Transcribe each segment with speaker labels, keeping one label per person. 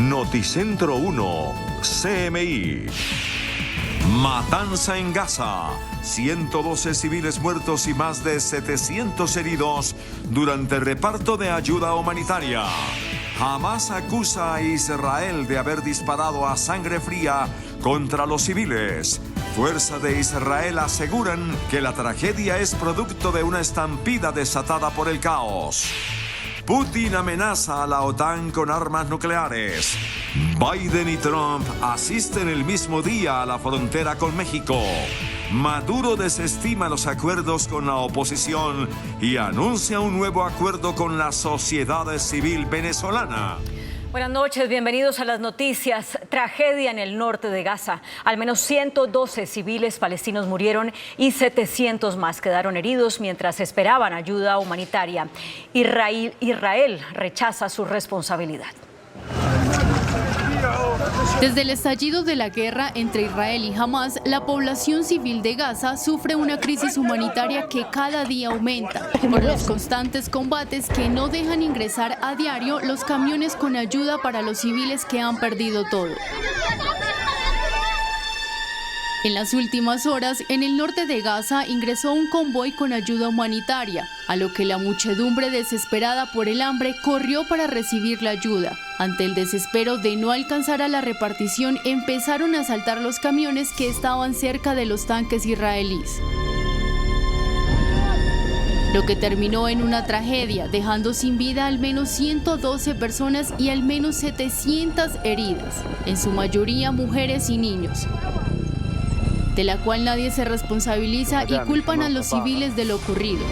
Speaker 1: Noticentro 1, CMI. Matanza en Gaza. 112 civiles muertos y más de 700 heridos durante el reparto de ayuda humanitaria. Hamás acusa a Israel de haber disparado a sangre fría contra los civiles. Fuerzas de Israel aseguran que la tragedia es producto de una estampida desatada por el caos. Putin amenaza a la OTAN con armas nucleares. Biden y Trump asisten el mismo día a la frontera con México. Maduro desestima los acuerdos con la oposición y anuncia un nuevo acuerdo con la sociedad civil venezolana.
Speaker 2: Buenas noches, bienvenidos a las noticias. Tragedia en el norte de Gaza. Al menos 112 civiles palestinos murieron y 700 más quedaron heridos mientras esperaban ayuda humanitaria. Israel rechaza su responsabilidad.
Speaker 3: Desde el estallido de la guerra entre Israel y Hamás, la población civil de Gaza sufre una crisis humanitaria que cada día aumenta por los constantes combates que no dejan ingresar a diario los camiones con ayuda para los civiles que han perdido todo. En las últimas horas, en el norte de Gaza ingresó un convoy con ayuda humanitaria, a lo que la muchedumbre desesperada por el hambre corrió para recibir la ayuda. Ante el desespero de no alcanzar a la repartición, empezaron a asaltar los camiones que estaban cerca de los tanques israelíes, lo que terminó en una tragedia, dejando sin vida al menos 112 personas y al menos 700 heridas, en su mayoría mujeres y niños, de la cual nadie se responsabiliza y culpan a los civiles de lo ocurrido.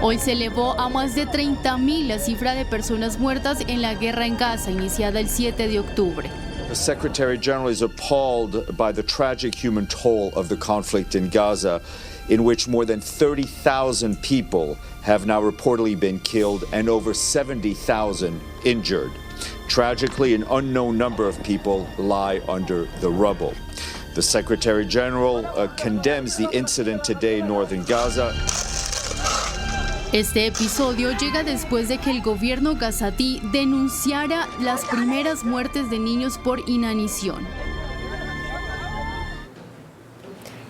Speaker 3: Hoy se elevó a más de 30.000 la cifra de personas muertas en la guerra en Gaza, iniciada el 7 de octubre.
Speaker 4: The Secretary General is appalled by the tragic human toll of the conflict in Gaza, in which more than 30,000 people have now reportedly been killed and over 70,000 injured. Tragically, an unknown number of people lie under the rubble. The Secretary General condemns the incident today in northern Gaza.
Speaker 3: Este episodio llega después de que el gobierno gazatí denunciara las primeras muertes de niños por inanición.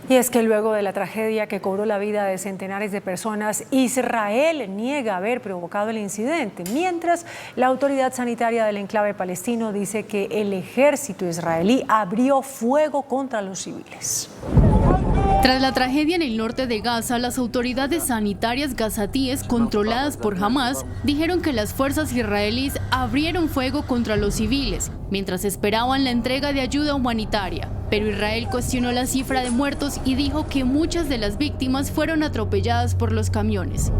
Speaker 5: Y es que luego de la tragedia que cobró la vida de centenares de personas, Israel niega haber provocado el incidente, mientras la autoridad sanitaria del enclave palestino dice que el ejército israelí abrió fuego contra los civiles.
Speaker 3: Tras la tragedia en el norte de Gaza, las autoridades sanitarias gazatíes controladas por Hamás dijeron que las fuerzas israelíes abrieron fuego contra los civiles mientras esperaban la entrega de ayuda humanitaria. Pero Israel cuestionó la cifra de muertos y dijo que muchas de las víctimas fueron atropelladas por los camiones.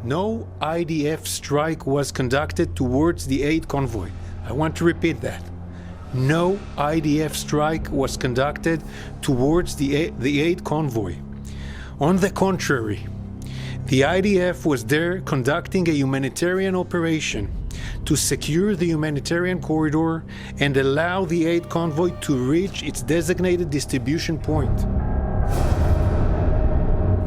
Speaker 6: No IDF strike was conducted towards the aid convoy. I want to repeat that. No IDF strike was conducted towards the aid convoy. On the contrary, the IDF was there conducting a humanitarian operation to secure the humanitarian corridor and allow the aid convoy to reach its designated distribution point.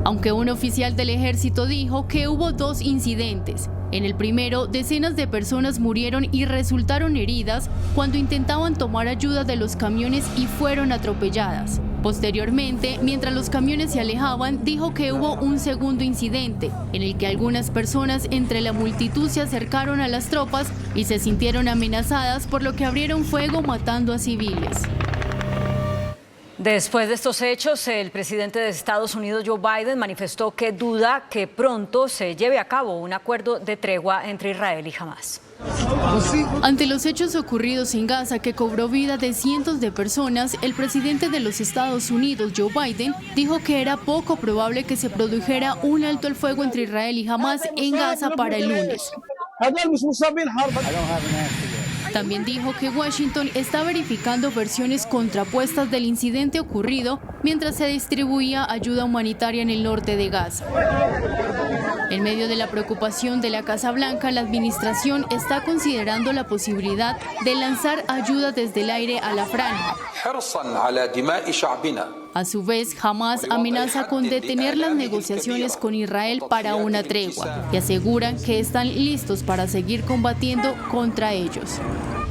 Speaker 3: Aunque un oficial del ejército dijo que hubo dos incidentes. En el primero, decenas de personas murieron y resultaron heridas cuando intentaban tomar ayuda de los camiones y fueron atropelladas. Posteriormente, mientras los camiones se alejaban, dijo que hubo un segundo incidente, en el que algunas personas entre la multitud se acercaron a las tropas y se sintieron amenazadas, por lo que abrieron fuego matando a civiles.
Speaker 2: Después de estos hechos, el presidente de Estados Unidos, Joe Biden, manifestó que duda que pronto se lleve a cabo un acuerdo de tregua entre Israel y Hamás.
Speaker 3: Ante los hechos ocurridos en Gaza, que cobró vida de cientos de personas, el presidente de los Estados Unidos, Joe Biden, dijo que era poco probable que se produjera un alto el fuego entre Israel y Hamás en Gaza para el lunes. También dijo que Washington está verificando versiones contrapuestas del incidente ocurrido mientras se distribuía ayuda humanitaria en el norte de Gaza. En medio de la preocupación de la Casa Blanca, la administración está considerando la posibilidad de lanzar ayuda desde el aire a la franja. A su vez, Hamás amenaza con detener las negociaciones con Israel para una tregua y aseguran que están listos para seguir combatiendo contra ellos.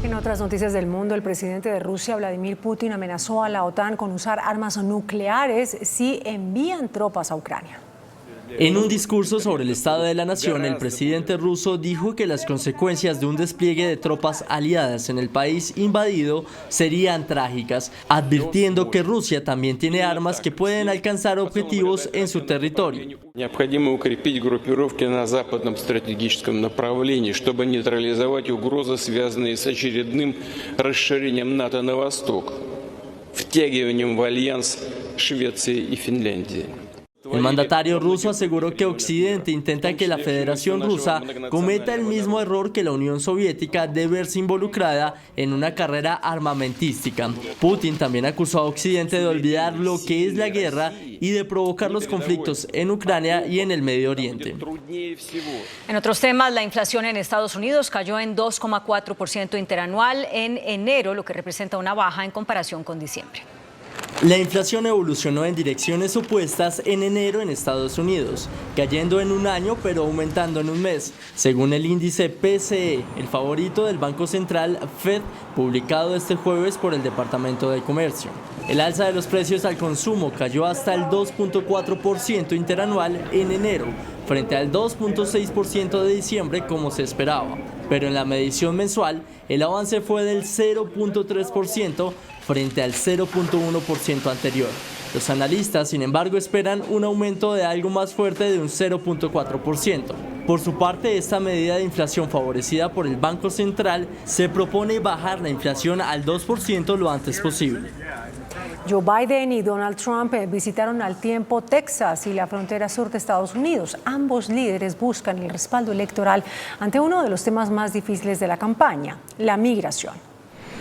Speaker 5: En otras noticias del mundo, el presidente de Rusia, Vladimir Putin, amenazó a la OTAN con usar armas nucleares si envían tropas a Ucrania.
Speaker 7: En un discurso sobre el estado de la nación, el presidente ruso dijo que las consecuencias de un despliegue de tropas aliadas en el país invadido serían trágicas, advirtiendo que Rusia también tiene armas que pueden alcanzar objetivos en su territorio.
Speaker 8: Необходимо укрепить группировки на западном стратегическом направлении, чтобы нейтрализовать угрозы, связанные с очередным расширением НАТО на восток, втягиванием в альянс Швеции и Финляндии.
Speaker 7: El mandatario ruso aseguró que Occidente intenta que la Federación Rusa cometa el mismo error que la Unión Soviética de verse involucrada en una carrera armamentística. Putin también acusó a Occidente de olvidar lo que es la guerra y de provocar los conflictos en Ucrania y en el Medio Oriente.
Speaker 2: En otros temas, la inflación en Estados Unidos cayó en 2,4% interanual en enero, lo que representa una baja en comparación con diciembre.
Speaker 7: La inflación evolucionó en direcciones opuestas en enero en Estados Unidos, cayendo en un año pero aumentando en un mes, según el índice PCE, el favorito del Banco Central Fed, publicado este jueves por el Departamento de Comercio. El alza de los precios al consumo cayó hasta el 2,4% interanual en enero, frente al 2,6% de diciembre como se esperaba. Pero en la medición mensual, el avance fue del 0,3% frente al 0,1% anterior. Los analistas, sin embargo, esperan un aumento de algo más fuerte de un 0,4%. Por su parte, esta medida de inflación favorecida por el Banco Central se propone bajar la inflación al 2% lo antes posible.
Speaker 5: Joe Biden y Donald Trump visitaron al tiempo Texas y la frontera sur de Estados Unidos. Ambos líderes buscan el respaldo electoral ante uno de los temas más difíciles de la campaña, la migración.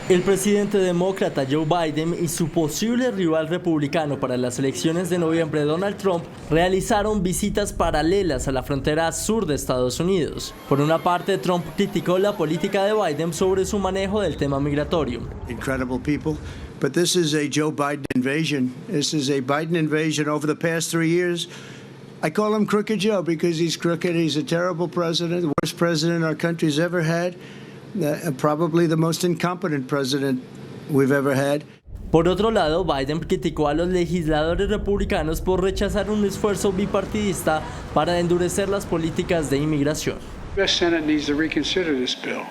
Speaker 7: El presidente demócrata Joe Biden y su posible rival republicano para las elecciones de noviembre, Donald Trump, realizaron visitas paralelas a la frontera sur de Estados Unidos. Por una parte, Trump criticó la política de Biden sobre su manejo del tema migratorio.
Speaker 9: Incredible people, but this is a Joe Biden invasion. This is a Biden invasion over the past 3 years. I call him Crooked Joe because he's crooked. He's a terrible president, the worst president our country's ever had. Probably the most incompetent president we've ever had.
Speaker 7: Por otro lado, Biden criticó a los legisladores republicanos por rechazar un esfuerzo bipartidista para endurecer las políticas de inmigración.
Speaker 10: The U.S. Senate needs to reconsider this bill,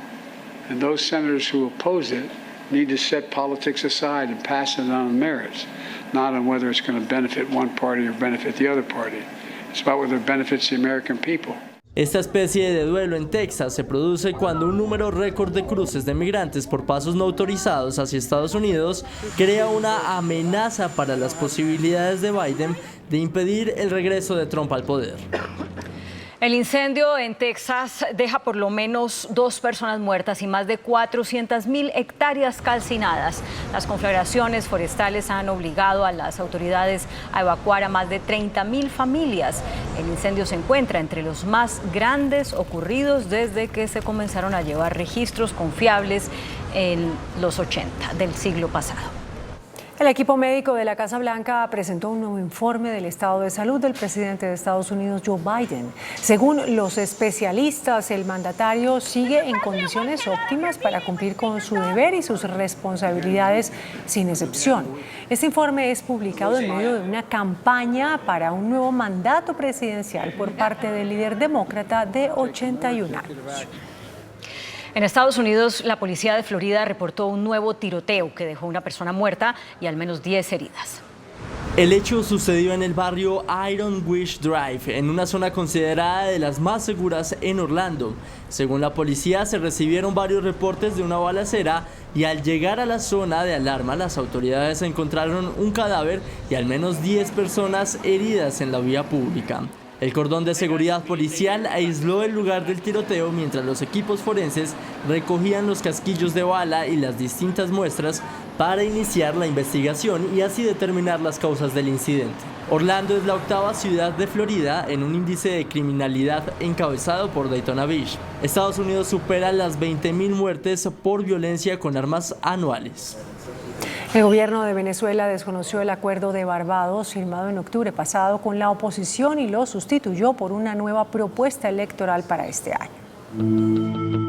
Speaker 10: and those senators who oppose it need to set politics aside and pass it on merits, not on whether it's going to benefit one party or benefit the other party. It's about whether it benefits the American people.
Speaker 7: Esta especie de duelo en Texas se produce cuando un número récord de cruces de migrantes por pasos no autorizados hacia Estados Unidos crea una amenaza para las posibilidades de Biden de impedir el regreso de Trump al poder.
Speaker 2: El incendio en Texas deja por lo menos 2 personas muertas y más de 400.000 hectáreas calcinadas. Las conflagraciones forestales han obligado a las autoridades a evacuar a más de 30.000 familias. El incendio se encuentra entre los más grandes ocurridos desde que se comenzaron a llevar registros confiables en los 80 del siglo pasado.
Speaker 5: El equipo médico de la Casa Blanca presentó un nuevo informe del estado de salud del presidente de Estados Unidos, Joe Biden. Según los especialistas, el mandatario sigue en condiciones óptimas para cumplir con su deber y sus responsabilidades sin excepción. Este informe es publicado en medio de una campaña para un nuevo mandato presidencial por parte del líder demócrata de 81 años.
Speaker 2: En Estados Unidos, la policía de Florida reportó un nuevo tiroteo que dejó una persona muerta y al menos 10 heridas.
Speaker 7: El hecho sucedió en el barrio Iron Wish Drive, en una zona considerada de las más seguras en Orlando. Según la policía, se recibieron varios reportes de una balacera y al llegar a la zona de alarma, las autoridades encontraron un cadáver y al menos 10 personas heridas en la vía pública. El cordón de seguridad policial aisló el lugar del tiroteo mientras los equipos forenses recogían los casquillos de bala y las distintas muestras para iniciar la investigación y así determinar las causas del incidente. Orlando es la 8ª ciudad de Florida en un índice de criminalidad encabezado por Daytona Beach. Estados Unidos supera las 20.000 muertes por violencia con armas anuales.
Speaker 5: El gobierno de Venezuela desconoció el acuerdo de Barbados firmado en octubre pasado con la oposición y lo sustituyó por una nueva propuesta electoral para este año.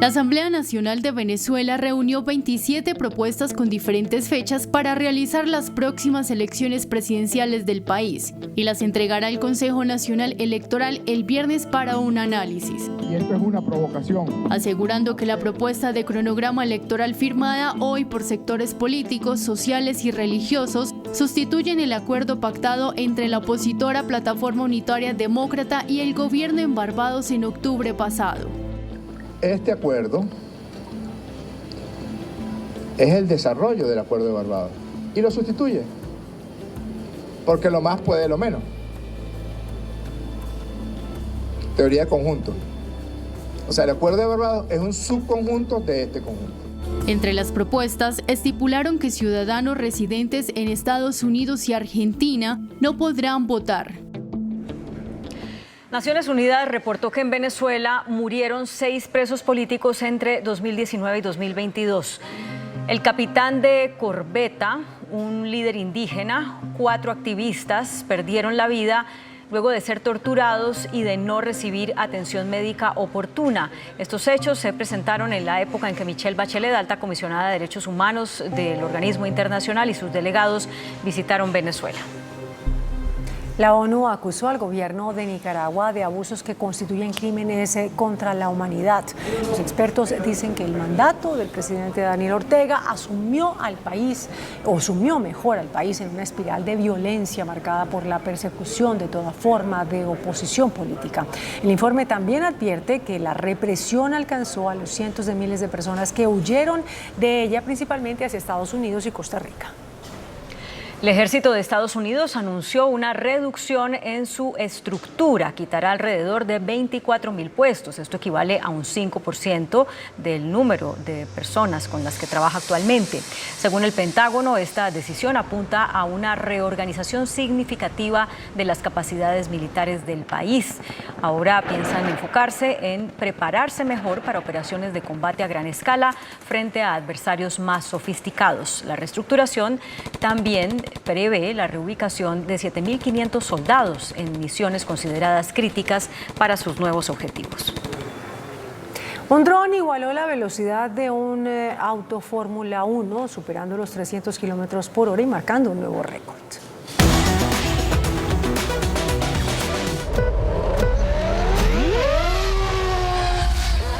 Speaker 3: La Asamblea Nacional de Venezuela reunió 27 propuestas con diferentes fechas para realizar las próximas elecciones presidenciales del país y las entregará al Consejo Nacional Electoral el viernes para un análisis.
Speaker 11: Y esto es una provocación.
Speaker 3: Asegurando que la propuesta de cronograma electoral firmada hoy por sectores políticos, sociales y religiosos sustituyen el acuerdo pactado entre la opositora Plataforma Unitaria Demócrata y el gobierno en Barbados en octubre pasado.
Speaker 11: Este acuerdo es el desarrollo del acuerdo de Barbados y lo sustituye, porque lo más puede lo menos. Teoría de conjunto. O sea, el acuerdo de Barbados es un subconjunto de este conjunto.
Speaker 3: Entre las propuestas, estipularon que ciudadanos residentes en Estados Unidos y Argentina no podrán votar.
Speaker 2: Naciones Unidas reportó que en Venezuela murieron 6 presos políticos entre 2019 y 2022. El capitán de corbeta, un líder indígena, 4 activistas perdieron la vida luego de ser torturados y de no recibir atención médica oportuna. Estos hechos se presentaron en la época en que Michelle Bachelet, alta comisionada de Derechos Humanos del organismo internacional, y sus delegados visitaron Venezuela.
Speaker 5: La ONU acusó al gobierno de Nicaragua de abusos que constituyen crímenes contra la humanidad. Los expertos dicen que el mandato del presidente Daniel Ortega sumió al país en una espiral de violencia marcada por la persecución de toda forma de oposición política. El informe también advierte que la represión alcanzó a los cientos de miles de personas que huyeron de ella, principalmente hacia Estados Unidos y Costa Rica.
Speaker 2: El ejército de Estados Unidos anunció una reducción en su estructura, quitará alrededor de 24.000 puestos. Esto equivale a un 5% del número de personas con las que trabaja actualmente. Según el Pentágono, esta decisión apunta a una reorganización significativa de las capacidades militares del país. Ahora piensan enfocarse en prepararse mejor para operaciones de combate a gran escala frente a adversarios más sofisticados. La reestructuración también prevé la reubicación de 7.500 soldados en misiones consideradas críticas para sus nuevos objetivos.
Speaker 5: Un dron igualó la velocidad de un auto Fórmula 1, superando los 300 kilómetros por hora y marcando un nuevo récord.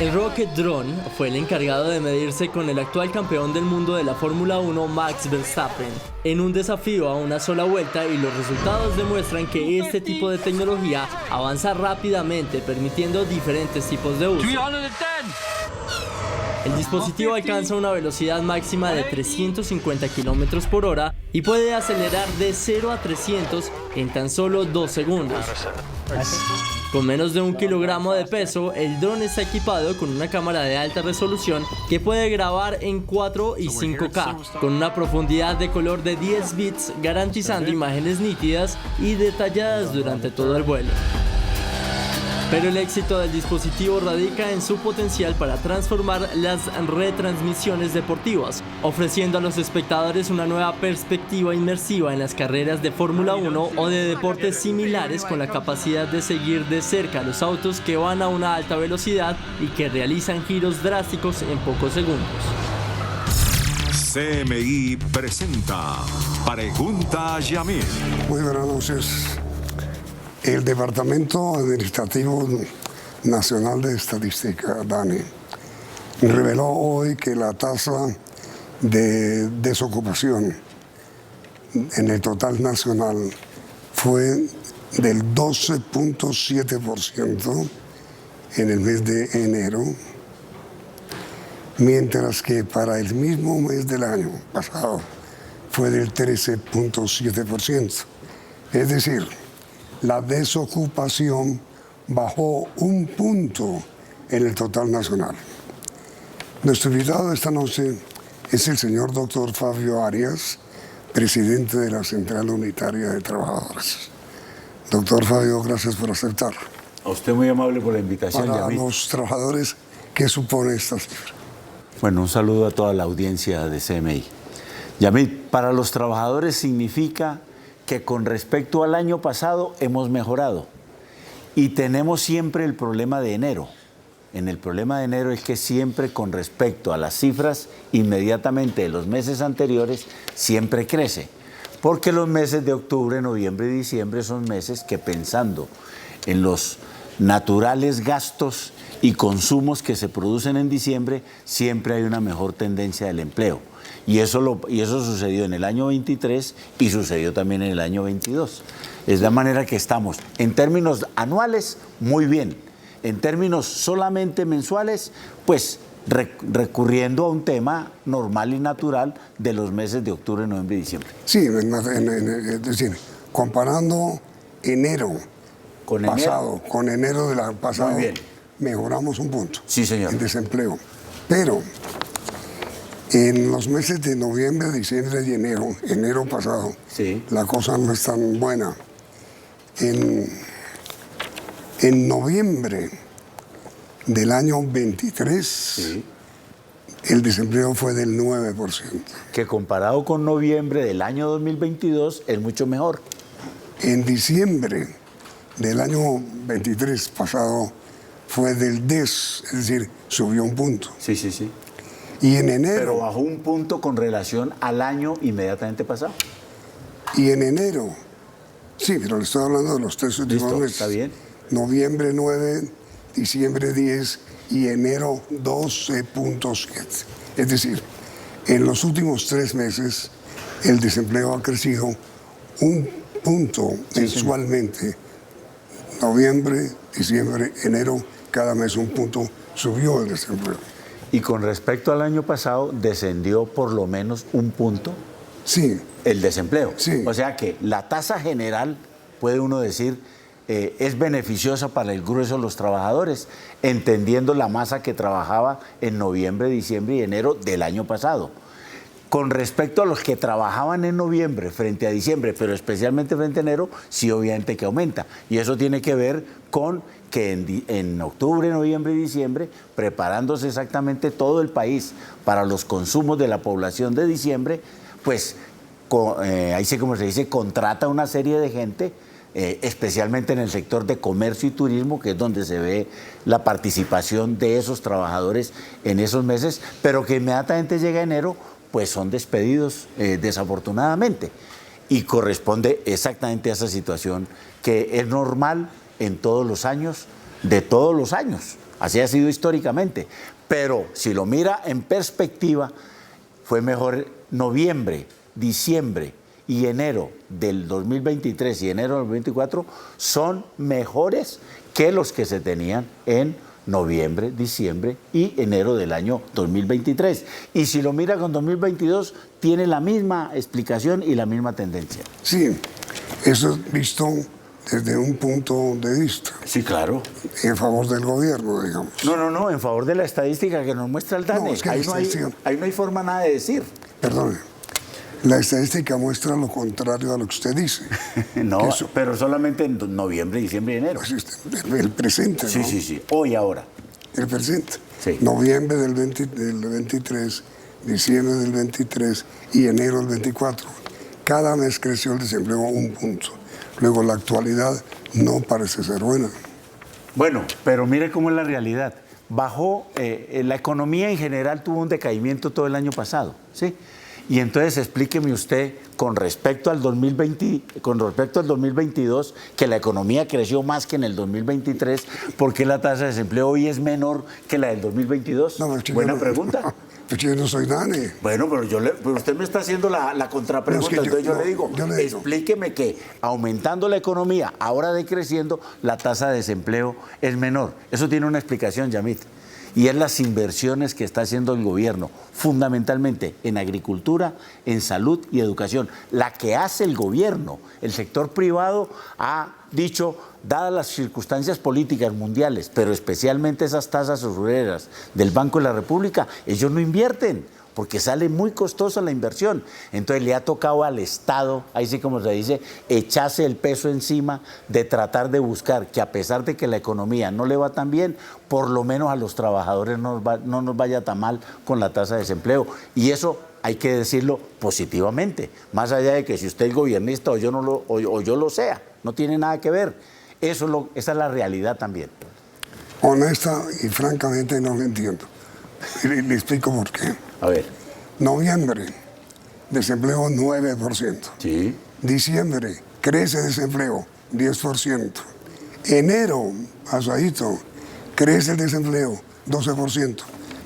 Speaker 7: El Rocket Drone fue el encargado de medirse con el actual campeón del mundo de la Fórmula 1, Max Verstappen, en un desafío a una sola vuelta, y los resultados demuestran que este tipo de tecnología avanza rápidamente, permitiendo diferentes tipos de uso. El dispositivo alcanza una velocidad máxima de 350 km por hora y puede acelerar de 0 a 300 en tan solo 2 segundos. Con menos de 1 kilogramo de peso, el dron está equipado con una cámara de alta resolución que puede grabar en 4 y 5K, con una profundidad de color de 10 bits, garantizando imágenes nítidas y detalladas durante todo el vuelo. Pero el éxito del dispositivo radica en su potencial para transformar las retransmisiones deportivas, ofreciendo a los espectadores una nueva perspectiva inmersiva en las carreras de Fórmula 1 o de deportes similares, con la capacidad de seguir de cerca los autos que van a una alta velocidad y que realizan giros drásticos en pocos segundos.
Speaker 1: CMI presenta Pregunta a Yamil.
Speaker 12: Muy buenas noches. El Departamento Administrativo Nacional de Estadística, DANE, reveló hoy que la tasa de desocupación en el total nacional fue del 12.7% en el mes de enero, mientras que para el mismo mes del año pasado fue del 13.7%. Es decir, la desocupación bajó 1 punto en el total nacional. Nuestro invitado de esta noche es el señor doctor Fabio Arias, presidente de la Central Unitaria de Trabajadores. Doctor Fabio, gracias por aceptar.
Speaker 13: A usted muy amable por la invitación.
Speaker 12: Para los trabajadores, ¿qué supone esta cifra?
Speaker 13: Bueno, un saludo a toda la audiencia de CMI. Yamit, para los trabajadores significa que con respecto al año pasado hemos mejorado y tenemos siempre el problema de enero. En el problema de enero es que siempre con respecto a las cifras inmediatamente de los meses anteriores siempre crece, porque los meses de octubre, noviembre y diciembre son meses que, pensando en los naturales gastos y consumos que se producen en diciembre, siempre hay una mejor tendencia del empleo. Y eso sucedió en el año 23 y sucedió también en el año 22. Es la manera que estamos, en términos anuales, muy bien. En términos solamente mensuales, pues recurriendo a un tema normal y natural de los meses de octubre, noviembre y diciembre.
Speaker 12: Sí, es decir, comparando enero pasado con enero del año pasado, mejoramos un punto.
Speaker 13: Sí, señor.
Speaker 12: En desempleo. Pero en los meses de noviembre, diciembre y enero pasado,
Speaker 13: sí,
Speaker 12: la cosa no es tan buena. En noviembre del año 23,
Speaker 13: sí,
Speaker 12: el desempleo fue del 9%.
Speaker 13: Que comparado con noviembre del año 2022 es mucho mejor.
Speaker 12: En diciembre del año 23 pasado fue del 10, es decir, subió un punto.
Speaker 13: Sí, sí, sí.
Speaker 12: Y en enero...
Speaker 13: Pero bajó un punto con relación al año inmediatamente pasado.
Speaker 12: Y en enero, sí, pero le estoy hablando de los 3 últimos meses.
Speaker 13: Está bien.
Speaker 12: Noviembre 9, diciembre 10 y enero 12.7. Es decir, en los últimos 3 meses el desempleo ha crecido un punto mensualmente. Noviembre, diciembre, enero, cada mes un punto subió el desempleo.
Speaker 13: Y con respecto al año pasado, descendió por lo menos un punto.
Speaker 12: Sí.
Speaker 13: El desempleo.
Speaker 12: Sí.
Speaker 13: O sea que la tasa general, puede uno decir, es beneficiosa para el grueso de los trabajadores, entendiendo la masa que trabajaba en noviembre, diciembre y enero del año pasado. Con respecto a los que trabajaban en noviembre frente a diciembre, pero especialmente frente a enero, sí, obviamente que aumenta. Y eso tiene que ver con que en octubre, noviembre y diciembre, preparándose exactamente todo el país para los consumos de la población de diciembre, pues ahí sí, como se dice, contrata una serie de gente, especialmente en el sector de comercio y turismo, que es donde se ve la participación de esos trabajadores en esos meses, pero que inmediatamente llega enero, pues son despedidos desafortunadamente. Y corresponde exactamente a esa situación que es normal en todos los años, de todos los años. Así ha sido históricamente. Pero si lo mira en perspectiva, fue mejor noviembre, diciembre y enero del 2023 y enero del 2024 son mejores que los que se tenían en noviembre, diciembre y enero del año 2023. Y si lo mira con 2022, tiene la misma explicación y la misma tendencia.
Speaker 12: Sí, eso es visto desde un punto de vista.
Speaker 13: Sí, claro.
Speaker 12: En favor del gobierno, digamos.
Speaker 13: No, en favor de la estadística que nos muestra el DANE.
Speaker 12: No, es que
Speaker 13: ahí no hay forma nada de decir.
Speaker 12: Perdone. La estadística muestra lo contrario a lo que usted dice.
Speaker 13: No, pero solamente en noviembre, diciembre y enero.
Speaker 12: El presente, ¿no?
Speaker 13: Sí, sí. Hoy, ahora.
Speaker 12: El presente.
Speaker 13: Sí.
Speaker 12: Noviembre del 23, diciembre del 23 y enero del 24. Cada mes creció el desempleo un punto. Luego, la actualidad no parece ser buena.
Speaker 13: Bueno, pero mire cómo es la realidad. Bajó, la economía en general tuvo un decaimiento todo el año pasado, ¿sí? Y entonces explíqueme usted, con respecto al 2022, que la economía creció más que en el 2023, ¿por qué la tasa de desempleo hoy es menor que la del 2022?
Speaker 12: No,
Speaker 13: buena pregunta.
Speaker 12: Pero yo no soy DANE.
Speaker 13: Bueno, pero usted me está haciendo la contrapregunta, entonces yo le digo, explíqueme que aumentando la economía, ahora decreciendo, la tasa de desempleo es menor. Eso tiene una explicación, Yamit. Y es las inversiones que está haciendo el gobierno, fundamentalmente en agricultura, en salud y educación. La que hace el gobierno, el sector privado ha dicho, dadas las circunstancias políticas mundiales, pero especialmente esas tasas usureras del Banco de la República, ellos no invierten, porque sale muy costosa la inversión. Entonces le ha tocado al Estado, ahí sí como se dice, echarse el peso encima de tratar de buscar que, a pesar de que la economía no le va tan bien, por lo menos a los trabajadores no nos vaya tan mal con la tasa de desempleo. Y eso hay que decirlo positivamente, más allá de que si usted es gobernista o yo lo sea, no tiene nada que ver. Esa es la realidad también.
Speaker 12: Honesta y francamente no lo entiendo. Le explico por qué.
Speaker 13: A ver.
Speaker 12: Noviembre, desempleo 9%.
Speaker 13: Sí.
Speaker 12: Diciembre, crece desempleo 10%. Enero, pasadito, crece el desempleo 12%.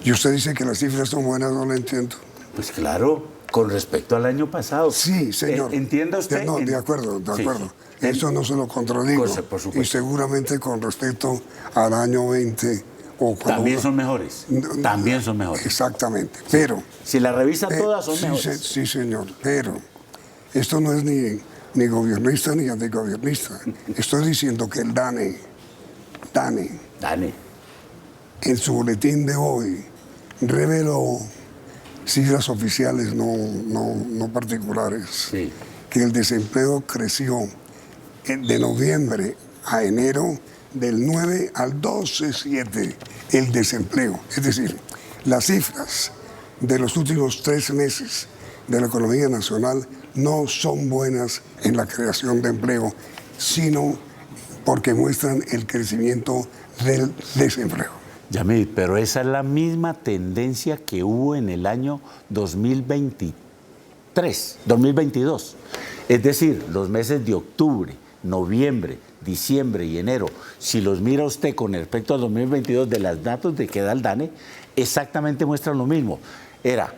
Speaker 12: Y usted dice que las cifras son buenas, no lo entiendo.
Speaker 13: Pues claro, con respecto al año pasado.
Speaker 12: Sí, señor.
Speaker 13: ¿Entienda usted?
Speaker 12: No, de acuerdo, de acuerdo. Sí. Eso no se lo contradigo.
Speaker 13: Por supuesto.
Speaker 12: Y seguramente con respecto al año 20 o cuando...
Speaker 13: También son mejores. También son mejores.
Speaker 12: Exactamente. Pero...
Speaker 13: Si la revisa todas son mejores.
Speaker 12: Sí, señor. Pero esto no es ni gobernista ni antigobernista. Estoy diciendo que el DANE, en su boletín de hoy, reveló cifras oficiales, no particulares,
Speaker 13: sí,
Speaker 12: que el desempleo creció de noviembre a enero del 9 al 12,7 el desempleo. Es decir, las cifras de los últimos 3 meses de la economía nacional no son buenas en la creación de empleo, sino porque muestran el crecimiento del desempleo.
Speaker 13: Yamid, pero esa es la misma tendencia que hubo en el año 2022. Es decir, los meses de octubre, noviembre, diciembre y enero, si los mira usted con respecto al 2022 de las datos de que da el DANE, exactamente muestran lo mismo. Voy a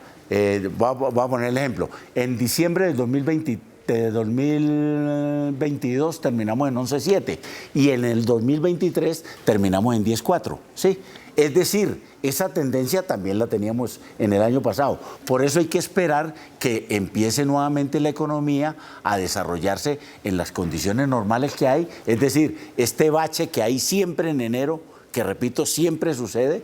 Speaker 13: poner el ejemplo, en diciembre del 2022 terminamos en 11,7 y en el 2023 terminamos en 10,4, ¿sí? Es decir, esa tendencia también la teníamos en el año pasado. Por eso hay que esperar que empiece nuevamente la economía a desarrollarse en las condiciones normales que hay. Es decir, este bache que hay siempre en enero, que repito, siempre sucede,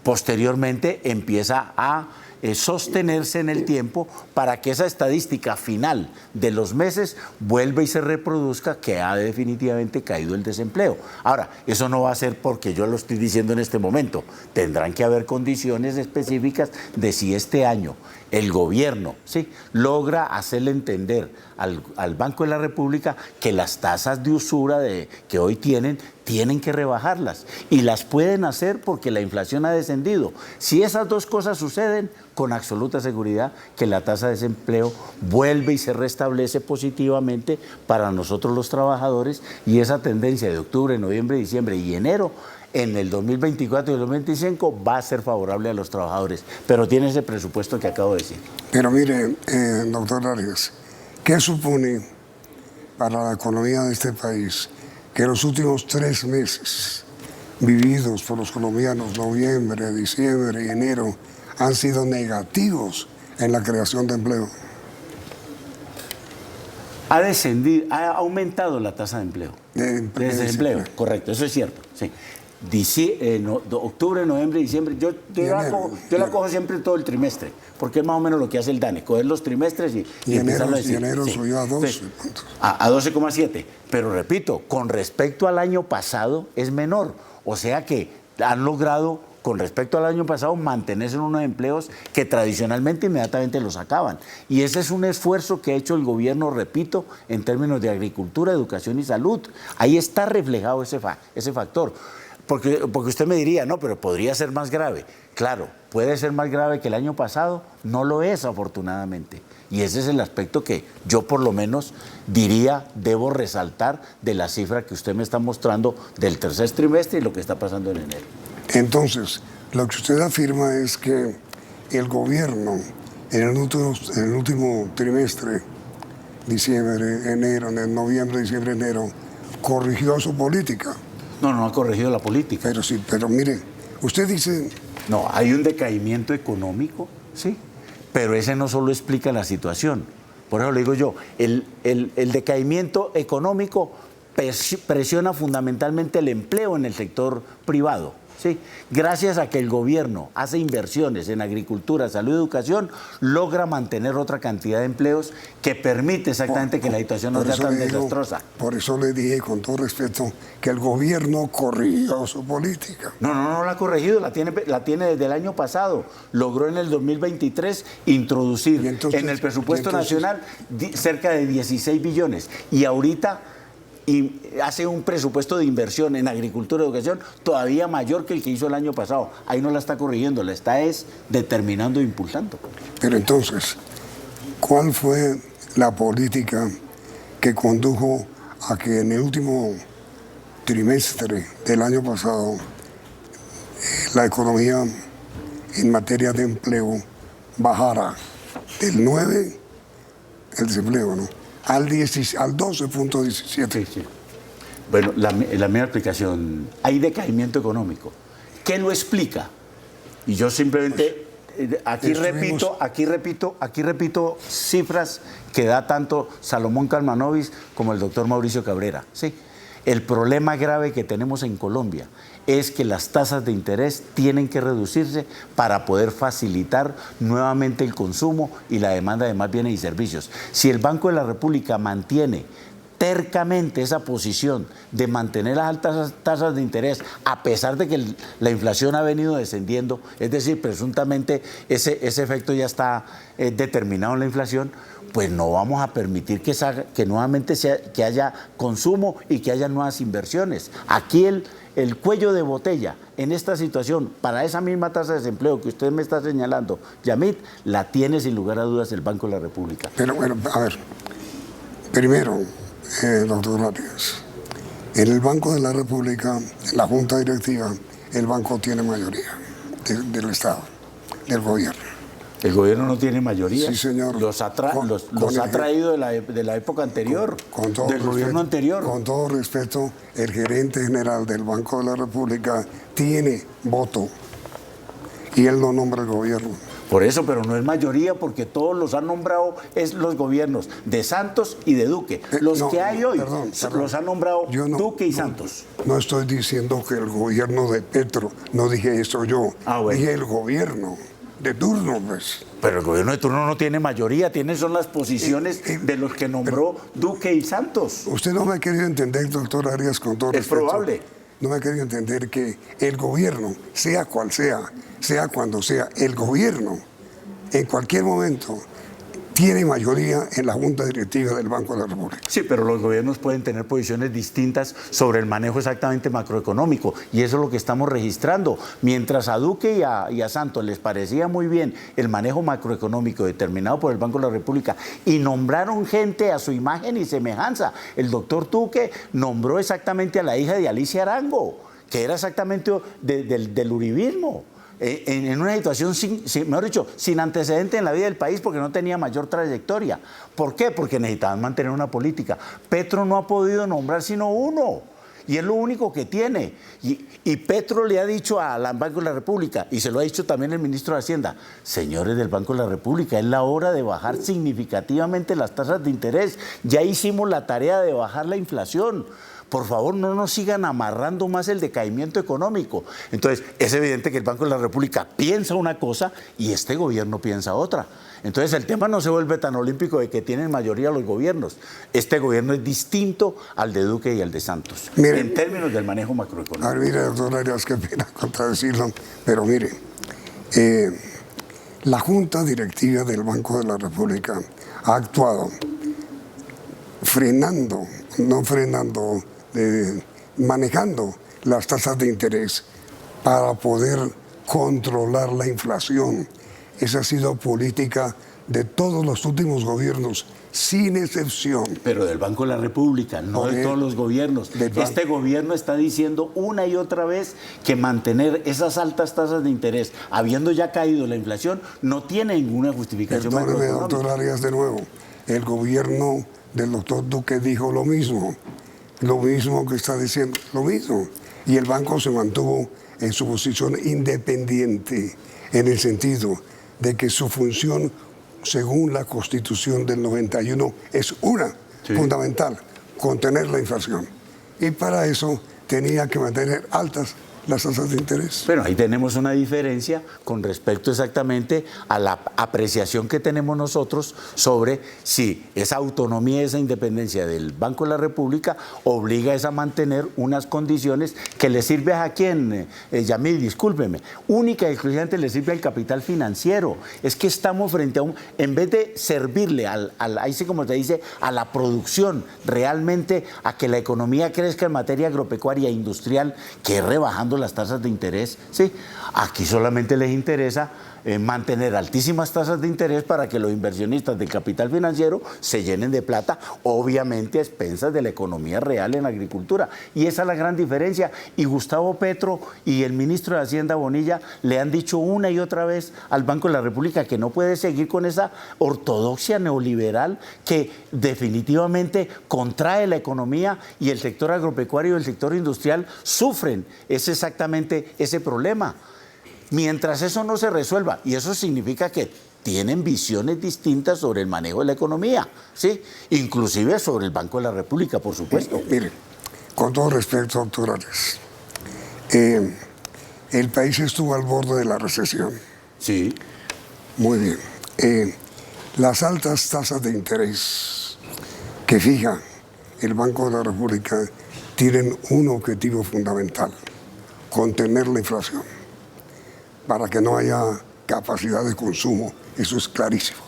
Speaker 13: posteriormente empieza a sostenerse en el tiempo para que esa estadística final de los meses vuelva y se reproduzca que ha definitivamente caído el desempleo. Ahora, eso no va a ser porque yo lo estoy diciendo en este momento. Tendrán que haber condiciones específicas de si este año el gobierno, ¿sí?, logra hacerle entender al Banco de la República que las tasas de usura que hoy tienen que rebajarlas. Y las pueden hacer porque la inflación ha descendido. Si esas dos cosas suceden, con absoluta seguridad que la tasa de desempleo vuelve y se restablece positivamente para nosotros los trabajadores, y esa tendencia de octubre, noviembre, diciembre y enero en el 2024 y el 2025 va a ser favorable a los trabajadores, pero tiene ese presupuesto que acabo de decir.
Speaker 12: Pero mire, doctor Arias, ¿qué supone para la economía de este país que los últimos 3 meses vividos por los colombianos, noviembre, diciembre y enero, han sido negativos en la creación de empleo?
Speaker 13: Ha descendido, ha aumentado la tasa de empleo. De desempleo, correcto, eso es cierto, sí. Octubre, noviembre, diciembre, yo la cojo siempre todo el trimestre, porque es más o menos lo que hace el DANE, coger los trimestres y empezarlo a decir.
Speaker 12: Y enero subió a 12 puntos.
Speaker 13: A 12,7, pero repito, con respecto al año pasado es menor, o sea que han logrado, con respecto al año pasado, mantenerse en unos empleos que tradicionalmente inmediatamente los sacaban. Y ese es un esfuerzo que ha hecho el gobierno, repito, en términos de agricultura, educación y salud. Ahí está reflejado ese factor. Porque usted me diría, no, pero podría ser más grave. Claro, puede ser más grave que el año pasado, no lo es afortunadamente. Y ese es el aspecto que yo por lo menos diría, debo resaltar de la cifra que usted me está mostrando del tercer trimestre y lo que está pasando en enero.
Speaker 12: Entonces, lo que usted afirma es que el gobierno en el último trimestre, diciembre, enero, en noviembre, diciembre, enero, corrigió su política.
Speaker 13: No ha corregido la política.
Speaker 12: Pero sí, pero mire, usted dice...
Speaker 13: No, hay un decaimiento económico, sí, pero ese no solo explica la situación. Por eso le digo yo, el decaimiento económico presiona fundamentalmente el empleo en el sector privado. Sí, gracias a que el gobierno hace inversiones en agricultura, salud y educación, logra mantener otra cantidad de empleos que permite exactamente que la situación no sea tan desastrosa.
Speaker 12: Por eso le dije con todo respeto que el gobierno corrigió su política.
Speaker 13: No la ha corregido, la tiene desde el año pasado. Logró en el 2023 introducir en el presupuesto nacional cerca de 16 billones y ahorita y hace un presupuesto de inversión en agricultura y educación todavía mayor que el que hizo el año pasado. Ahí no la está corrigiendo, la está determinando e impulsando.
Speaker 12: Pero entonces, ¿cuál fue la política que condujo a que en el último trimestre del año pasado la economía en materia de empleo bajara del 9, el desempleo, ¿no?, al 12.17.
Speaker 13: Sí. Bueno, la misma explicación. Hay decaimiento económico. ¿Qué lo explica? Y yo simplemente aquí repito cifras que da tanto Salomón Kalmanovic como el doctor Mauricio Cabrera. Sí. El problema grave que tenemos en Colombia es que las tasas de interés tienen que reducirse para poder facilitar nuevamente el consumo y la demanda de más bienes y servicios. Si el Banco de la República mantiene tercamente esa posición de mantener las altas tasas de interés, a pesar de que la inflación ha venido descendiendo, es decir, presuntamente ese efecto ya está determinado en la inflación, pues no vamos a permitir que nuevamente que haya consumo y que haya nuevas inversiones. Aquí el cuello de botella en esta situación, para esa misma tasa de desempleo que usted me está señalando, Yamit, la tiene sin lugar a dudas el Banco de la República.
Speaker 12: Pero bueno, a ver, primero, doctor Arias, en el Banco de la República, la Junta Directiva, el banco tiene mayoría del Estado, del gobierno.
Speaker 13: ¿El gobierno no tiene mayoría?
Speaker 12: Sí, señor.
Speaker 13: Los ha traído de la época anterior, del gobierno anterior.
Speaker 12: Con todo respeto, el gerente general del Banco de la República tiene voto y él no nombra el gobierno.
Speaker 13: Por eso, pero no es mayoría porque todos los han nombrado los gobiernos de Santos y de Duque. Los que hay hoy los han nombrado Duque y Santos.
Speaker 12: No estoy diciendo que el gobierno de Petro, no dije eso yo, dije el gobierno de turno, pues.
Speaker 13: Pero el gobierno de turno no tiene mayoría, son las posiciones de los que nombró Duque y Santos.
Speaker 12: Usted no me ha querido entender, doctor Arias, con todo respeto.
Speaker 13: Es probable.
Speaker 12: No me ha querido entender que el gobierno, sea cual sea cuando sea, el gobierno, en cualquier momento, tiene mayoría en la Junta Directiva del Banco de la República.
Speaker 13: Sí, pero los gobiernos pueden tener posiciones distintas sobre el manejo exactamente macroeconómico y eso es lo que estamos registrando. Mientras a Duque y a Santos les parecía muy bien el manejo macroeconómico determinado por el Banco de la República y nombraron gente a su imagen y semejanza. El doctor Duque nombró exactamente a la hija de Alicia Arango, que era exactamente del uribismo. En una situación, mejor dicho, sin antecedente en la vida del país porque no tenía mayor trayectoria. ¿Por qué? Porque necesitaban mantener una política. Petro no ha podido nombrar sino uno y es lo único que tiene. Y Petro le ha dicho al Banco de la República, y se lo ha dicho también el ministro de Hacienda, señores del Banco de la República, es la hora de bajar significativamente las tasas de interés. Ya hicimos la tarea de bajar la inflación. Por favor, no nos sigan amarrando más el decaimiento económico. Entonces, es evidente que el Banco de la República piensa una cosa y este gobierno piensa otra. Entonces, el tema no se vuelve tan olímpico de que tienen mayoría los gobiernos. Este gobierno es distinto al de Duque y al de Santos, en términos del manejo macroeconómico.
Speaker 12: A ver, mire, doctor Arias, qué pena contradecirlo, pero mire, la Junta Directiva del Banco de la República ha actuado manejando las tasas de interés para poder controlar la inflación. Esa ha sido política de todos los últimos gobiernos, sin excepción.
Speaker 13: Pero del Banco de la República, no de todos los gobiernos. Este gobierno está diciendo una y otra vez que mantener esas altas tasas de interés, habiendo ya caído la inflación, no tiene ninguna justificación macroeconómica.
Speaker 12: Doctor Arias, de nuevo, el gobierno del doctor Duque dijo lo mismo que está diciendo, lo mismo. Y el banco se mantuvo en su posición independiente, en el sentido de que su función, según la Constitución del 91, es fundamental, contener la inflación. y para eso tenía que mantener altas las tasas de interés.
Speaker 13: Pero ahí tenemos una diferencia con respecto exactamente a la apreciación que tenemos nosotros sobre si esa autonomía, esa independencia del Banco de la República obliga a mantener unas condiciones que le sirve a quién, Yamil, discúlpeme, única y exclusivamente le sirve al capital financiero. Es que estamos frente a en vez de servirle ahí sí como se dice, a la producción, realmente a que la economía crezca en materia agropecuaria e industrial, que es rebajando las tasas de interés, ¿sí? Aquí solamente les interesa mantener altísimas tasas de interés para que los inversionistas del capital financiero se llenen de plata, obviamente a expensas de la economía real en la agricultura. Y esa es la gran diferencia. Y Gustavo Petro y el ministro de Hacienda, Bonilla, le han dicho una y otra vez al Banco de la República que no puede seguir con esa ortodoxia neoliberal que definitivamente contrae la economía, y el sector agropecuario y el sector industrial sufren exactamente ese problema. Mientras eso no se resuelva, y eso significa que tienen visiones distintas sobre el manejo de la economía, ¿sí? Inclusive sobre el Banco de la República, por supuesto.
Speaker 12: Mire, con todo respeto, doctor Arias, el país estuvo al borde de la recesión.
Speaker 13: Sí.
Speaker 12: Muy bien. Las altas tasas de interés que fija el Banco de la República tienen un objetivo fundamental: contener la inflación, para que no haya capacidad de consumo. Eso es clarísimo.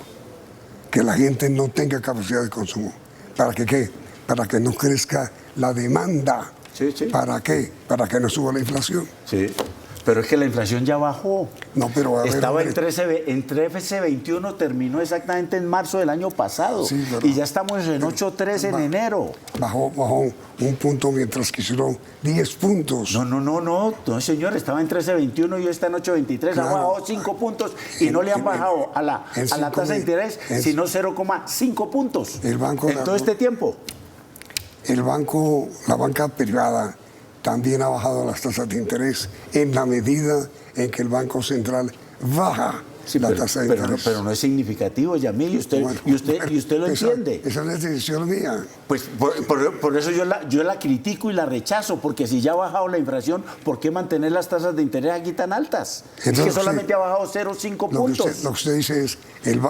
Speaker 12: Que la gente no tenga capacidad de consumo. ¿Para que qué? Para que no crezca la demanda.
Speaker 13: Sí, sí.
Speaker 12: ¿Para qué? Para que no suba la inflación.
Speaker 13: Sí. Pero es que la inflación ya bajó.
Speaker 12: No, pero a ver,
Speaker 13: estaba en 13,21, terminó exactamente en marzo del año pasado. Sí, y ya estamos en 8,13 en enero.
Speaker 12: Bajó un punto mientras que hicieron 10 puntos.
Speaker 13: No, señor, estaba en 13,21 y hoy está en 8,23. Claro. Ha bajado 5 puntos y no le han bajado a la tasa de interés sino 0,5 puntos en todo este tiempo.
Speaker 12: La banca privada también ha bajado las tasas de interés en la medida en que el Banco Central baja la tasa de interés.
Speaker 13: Pero no es significativo, Yamil, y usted lo entiende.
Speaker 12: Esa no es decisión mía.
Speaker 13: Pues por eso yo la critico y la rechazo, porque si ya ha bajado la inflación, ¿por qué mantener las tasas de interés aquí tan altas? Entonces, es que solamente ha bajado 0,5 puntos.
Speaker 12: Lo que usted dice es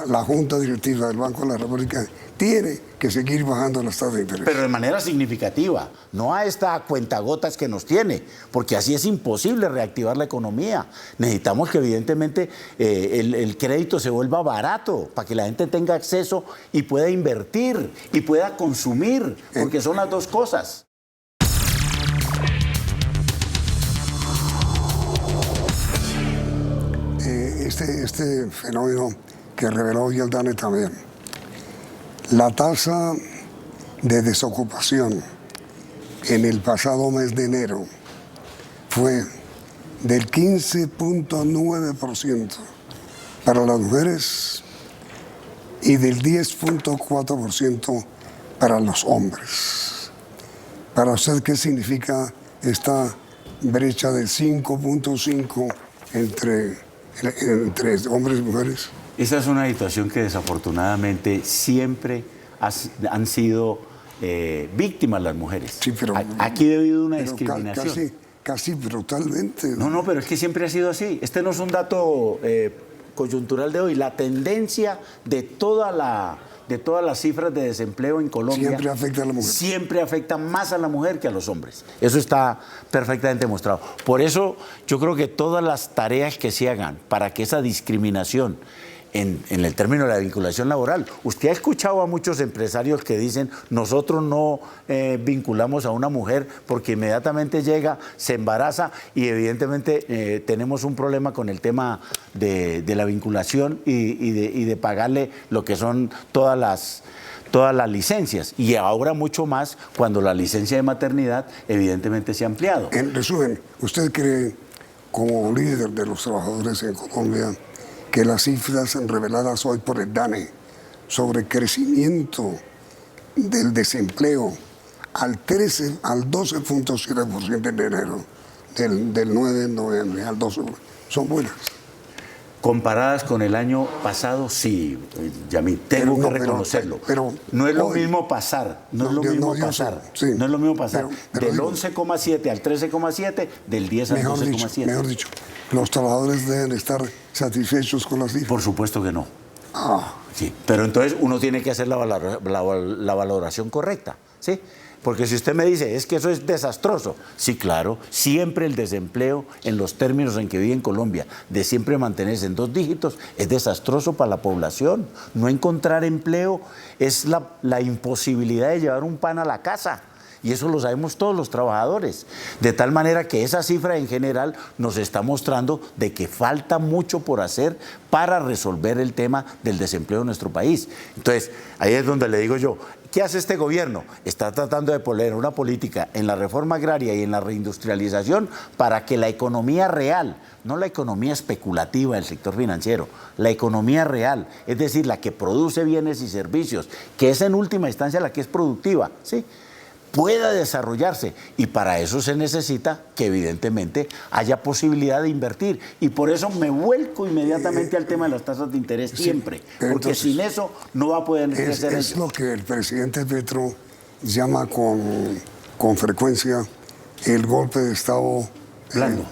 Speaker 12: la Junta Directiva del Banco de la República tiene que seguir bajando las tasas de interés.
Speaker 13: Pero de manera significativa, no a esta cuentagotas que nos tiene, porque así es imposible reactivar la economía. Necesitamos que evidentemente el crédito se vuelva barato, para que la gente tenga acceso y pueda invertir y pueda consumir, porque son las dos cosas.
Speaker 12: Este fenómeno que reveló hoy el DANE también. La tasa de desocupación en el pasado mes de enero fue del 15,9% para las mujeres y del 10,4% para los hombres. Para usted, ¿qué significa esta brecha de 5,5 entre hombres y mujeres?
Speaker 13: Esa es una situación que desafortunadamente siempre han sido víctimas las mujeres. Sí, pero aquí ha habido una discriminación.
Speaker 12: Casi brutalmente.
Speaker 13: No, pero es que siempre ha sido así. Este no es un dato coyuntural de hoy. La tendencia de todas las cifras de desempleo en Colombia
Speaker 12: siempre afecta a la mujer.
Speaker 13: Siempre afecta más a la mujer que a los hombres. Eso está perfectamente demostrado. Por eso yo creo que todas las tareas que se hagan para que esa discriminación en el término de la vinculación laboral. Usted ha escuchado a muchos empresarios que dicen: nosotros no vinculamos a una mujer porque inmediatamente llega, se embaraza, y evidentemente tenemos un problema con el tema de la vinculación y de pagarle lo que son todas las licencias, y ahora mucho más cuando la licencia de maternidad evidentemente se ha ampliado.
Speaker 12: En resumen, ¿usted cree, como líder de los trabajadores en Colombia, que las cifras reveladas hoy por el DANE sobre crecimiento del desempleo al 12,7% en enero, del 9 de noviembre al 12, son buenas?
Speaker 13: Comparadas con el año pasado, sí, Yamil, tengo que reconocerlo.
Speaker 12: Pero
Speaker 13: no es lo
Speaker 12: hoy,
Speaker 13: mismo pasar, no es lo mismo pasar,
Speaker 12: sí,
Speaker 13: no es lo mismo pasar
Speaker 12: pero
Speaker 13: del 11,7 al 13,7, del 10 al 12,7.
Speaker 12: Mejor dicho, los trabajadores deben estar satisfechos con las cifras.
Speaker 13: Por supuesto que no.
Speaker 12: Ah.
Speaker 13: Sí, pero entonces uno tiene que hacer la valoración correcta, ¿sí? Porque si usted me dice, es que eso es desastroso, sí, claro, siempre el desempleo en los términos en que vive en Colombia, de siempre mantenerse en 2 dígitos, es desastroso para la población. No encontrar empleo es la imposibilidad de llevar un pan a la casa. Y eso lo sabemos todos los trabajadores. De tal manera que esa cifra en general nos está mostrando de que falta mucho por hacer para resolver el tema del desempleo en nuestro país. Entonces, ahí es donde le digo yo, ¿qué hace este gobierno? Está tratando de poner una política en la reforma agraria y en la reindustrialización para que la economía real, no la economía especulativa del sector financiero, la economía real, es decir, la que produce bienes y servicios, que es en última instancia la que es productiva, ¿sí?, pueda desarrollarse, y para eso se necesita que evidentemente haya posibilidad de invertir, y por eso me vuelco inmediatamente al tema de las tasas de interés siempre, porque entonces, sin eso no va a poder crecer.
Speaker 12: Es lo que el presidente Petro llama con frecuencia el golpe de Estado
Speaker 13: blando.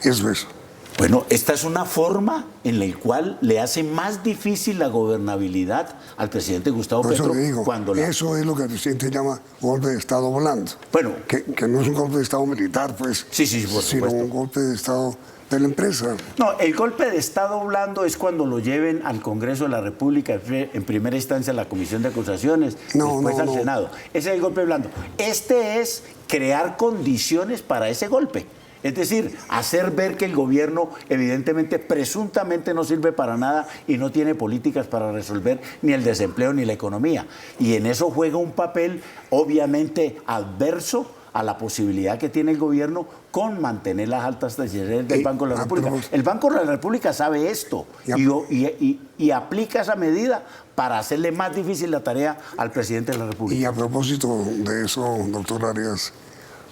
Speaker 12: Eso es.
Speaker 13: Bueno, esta es una forma en la cual le hace más difícil la gobernabilidad al presidente Gustavo Petro.
Speaker 12: Eso le digo, eso es lo que el presidente llama golpe de Estado blando.
Speaker 13: Bueno,
Speaker 12: que no es un golpe de Estado militar, pues,
Speaker 13: sí, por
Speaker 12: sino un golpe de Estado de la empresa.
Speaker 13: No, el golpe de Estado blando es cuando lo lleven al Congreso de la República, en primera instancia a la Comisión de Acusaciones, después al Senado. Ese es el golpe blando. Este es crear condiciones para ese golpe. Es decir, hacer ver que el gobierno evidentemente, presuntamente no sirve para nada y no tiene políticas para resolver ni el desempleo ni la economía. Y en eso juega un papel obviamente adverso a la posibilidad que tiene el gobierno con mantener las altas tasas del Banco de la República. El Banco de la República sabe esto y aplica esa medida para hacerle más difícil la tarea al presidente de la República.
Speaker 12: Y a propósito de eso, doctor Arias,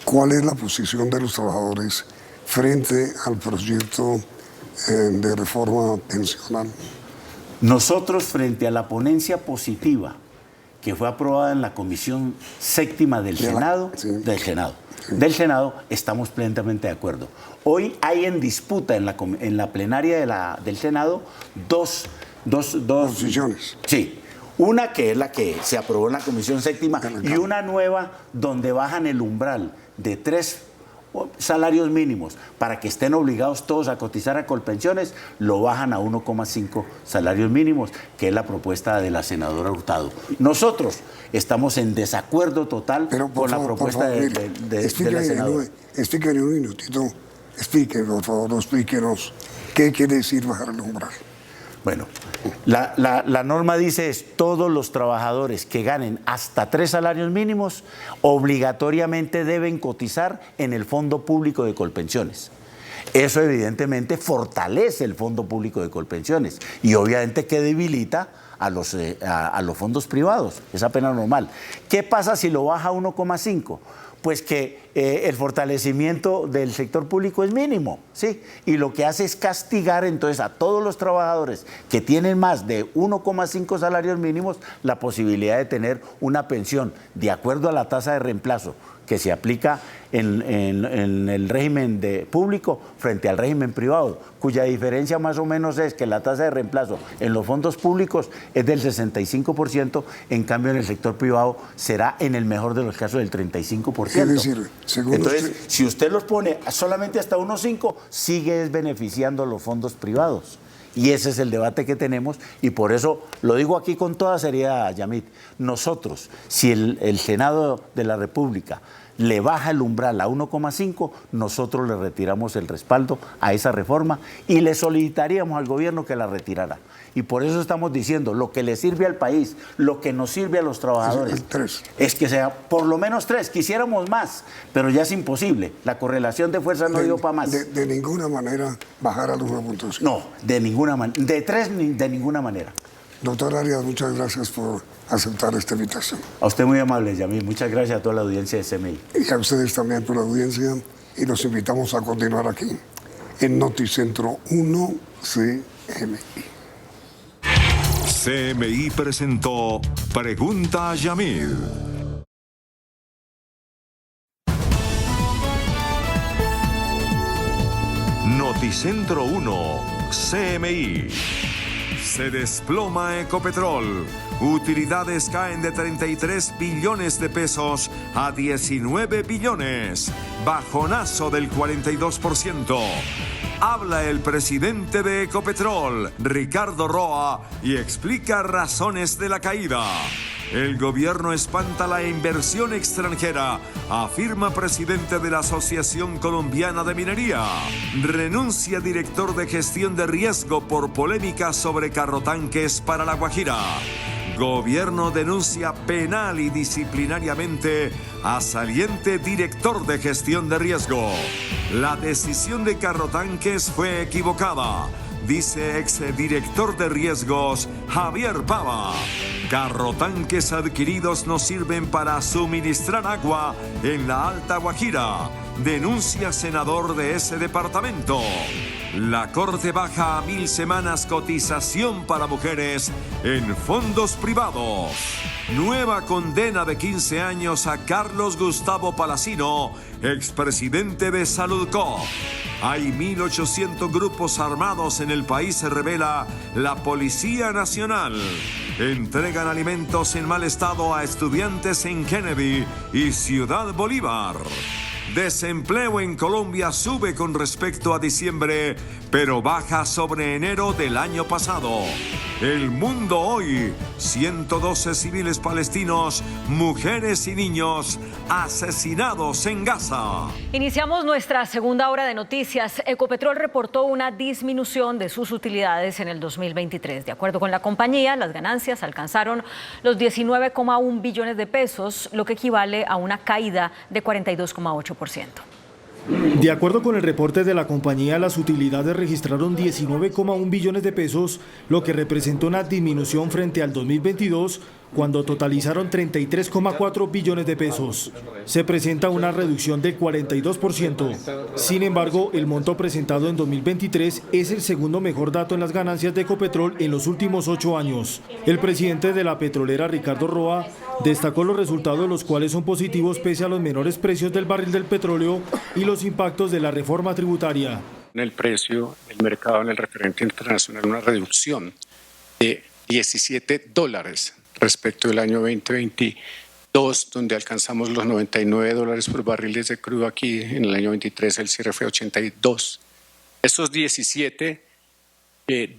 Speaker 12: ¿cuál es la posición de los trabajadores frente al proyecto de reforma pensional?
Speaker 13: Nosotros, frente a la ponencia positiva que fue aprobada en la Comisión Séptima del Senado, estamos plenamente de acuerdo. Hoy hay en disputa en la plenaria del Senado dos
Speaker 12: posiciones.
Speaker 13: Sí. Una que es la que se aprobó en la Comisión Séptima y una nueva donde bajan el umbral de 3 salarios mínimos para que estén obligados todos a cotizar a Colpensiones, lo bajan a 1,5 salarios mínimos, que es la propuesta de la senadora Hurtado. Nosotros estamos en desacuerdo total con la propuesta de la senadora.
Speaker 12: Explíquenos un minutito, por favor, explíquenos qué quiere decir bajar el umbral.
Speaker 13: Bueno, la norma dice es todos los trabajadores que ganen hasta 3 salarios mínimos obligatoriamente deben cotizar en el Fondo Público de Colpensiones. Eso evidentemente fortalece el Fondo Público de Colpensiones y obviamente que debilita a los fondos privados, es apenas normal. ¿Qué pasa si lo baja a 1,5? Pues que el fortalecimiento del sector público es mínimo, ¿sí? Y lo que hace es castigar entonces a todos los trabajadores que tienen más de 1,5 salarios mínimos la posibilidad de tener una pensión de acuerdo a la tasa de reemplazo que se aplica en el régimen público frente al régimen privado, cuya diferencia más o menos es que la tasa de reemplazo en los fondos públicos es del 65%, en cambio en el sector privado será en el mejor de los casos del 35%.
Speaker 12: Es decir,
Speaker 13: entonces, si usted los pone solamente hasta 1,5, sigue beneficiando a los fondos privados. Y ese es el debate que tenemos y por eso lo digo aquí con toda seriedad, Yamit. Nosotros, si el Senado de la República le baja el umbral a 1,5, nosotros le retiramos el respaldo a esa reforma y le solicitaríamos al gobierno que la retirara. Y por eso estamos diciendo, lo que le sirve al país, lo que nos sirve a los trabajadores, es que sea por lo menos 3, quisiéramos más, pero ya es imposible. La correlación de fuerzas no dio para más.
Speaker 12: De ninguna manera bajar al 1,5.
Speaker 13: No, de ninguna manera. De 3, de ninguna manera.
Speaker 12: Doctor Arias, muchas gracias por aceptar esta invitación.
Speaker 13: A usted muy amable, Yamil. Muchas gracias a toda la audiencia de CMI.
Speaker 12: Y a ustedes también por la audiencia y los invitamos a continuar aquí en Noticentro 1 CMI.
Speaker 1: CMI presentó Pregunta a Yamil. Noticentro 1, CMI. Se desploma Ecopetrol. Utilidades caen de 33 billones de pesos a 19 billones. Bajonazo del 42%. Habla el presidente de Ecopetrol, Ricardo Roa, y explica razones de la caída. El gobierno espanta la inversión extranjera, afirma presidente de la Asociación Colombiana de Minería. Renuncia director de gestión de riesgo por polémica sobre carrotanques para La Guajira. Gobierno denuncia penal y disciplinariamente a saliente director de gestión de riesgo. La decisión de carrotanques fue equivocada, dice exdirector de riesgos Javier Pava. Carrotanques adquiridos no sirven para suministrar agua en la Alta Guajira, denuncia senador de ese departamento. La Corte baja a 1000 semanas cotización para mujeres en fondos privados. Nueva condena de 15 años a Carlos Gustavo Palacino, expresidente de Saludco. Hay 1.800 grupos armados en el país, se revela la Policía Nacional. Entregan alimentos en mal estado a estudiantes en Kennedy y Ciudad Bolívar. Desempleo en Colombia sube con respecto a diciembre, pero baja sobre enero del año pasado. El Mundo Hoy, 112 civiles palestinos, mujeres y niños asesinados en Gaza.
Speaker 2: Iniciamos nuestra segunda hora de noticias. Ecopetrol reportó una disminución de sus utilidades en el 2023. De acuerdo con la compañía, las ganancias alcanzaron los 19,1 billones de pesos, lo que equivale a una caída de 42,8%.
Speaker 14: De acuerdo con el reporte de la compañía, las utilidades registraron 19,1 billones de pesos, lo que representó una disminución frente al 2022, cuando totalizaron 33,4 billones de pesos. Se presenta una reducción del 42%. Sin embargo, el monto presentado en 2023 es el segundo mejor dato en las ganancias de Ecopetrol en los últimos 8 años. El presidente de la petrolera, Ricardo Roa, destacó los resultados, los cuales son positivos pese a los menores precios del barril del petróleo y los impactos de la reforma tributaria.
Speaker 15: En el precio del mercado en el referente internacional, una reducción de $17 respecto del año 2022, donde alcanzamos los $99 por barril de crudo. Aquí en el año 23 el cierre fue 82. Esos 17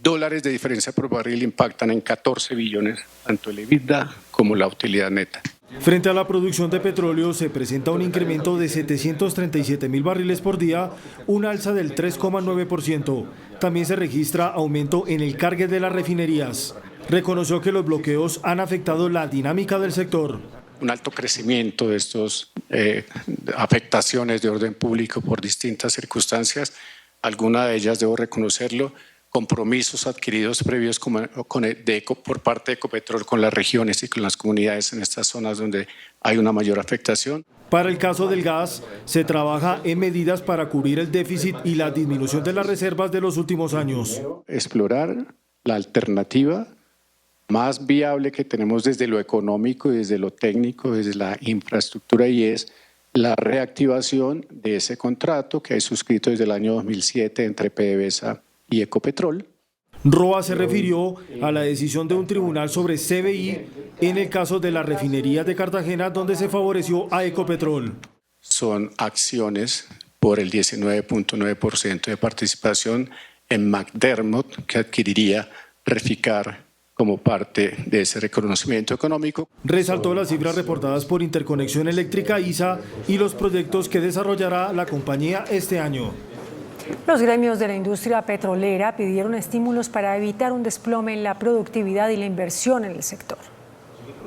Speaker 15: dólares de diferencia por barril impactan en 14 billones, tanto el EBITDA como la utilidad neta.
Speaker 14: Frente a la producción de petróleo se presenta un incremento de 737.000 barriles por día, un alza del 3,9%. También se registra aumento en el cargue de las refinerías. Reconoció que los bloqueos han afectado la dinámica del sector.
Speaker 15: Un alto crecimiento de estas afectaciones de orden público por distintas circunstancias, alguna de ellas, debo reconocerlo, compromisos adquiridos previos por parte de Ecopetrol con las regiones y con las comunidades en estas zonas donde hay una mayor afectación.
Speaker 14: Para el caso del gas, se trabaja en medidas para cubrir el déficit y la disminución de las reservas de los últimos años.
Speaker 15: Explorar la alternativa más viable que tenemos desde lo económico y desde lo técnico, desde la infraestructura, y es la reactivación de ese contrato que hay suscrito desde el año 2007 entre PDVSA y Ecopetrol.
Speaker 14: Roa se refirió a la decisión de un tribunal sobre CBI en el caso de la refinería de Cartagena, donde se favoreció a Ecopetrol.
Speaker 15: Son acciones por el 19,9% de participación en McDermott que adquiriría Reficar como parte de ese reconocimiento económico.
Speaker 14: Resaltó las cifras reportadas por Interconexión Eléctrica ISA y los proyectos que desarrollará la compañía este año.
Speaker 5: Los gremios de la industria petrolera pidieron estímulos para evitar un desplome en la productividad y la inversión en el sector.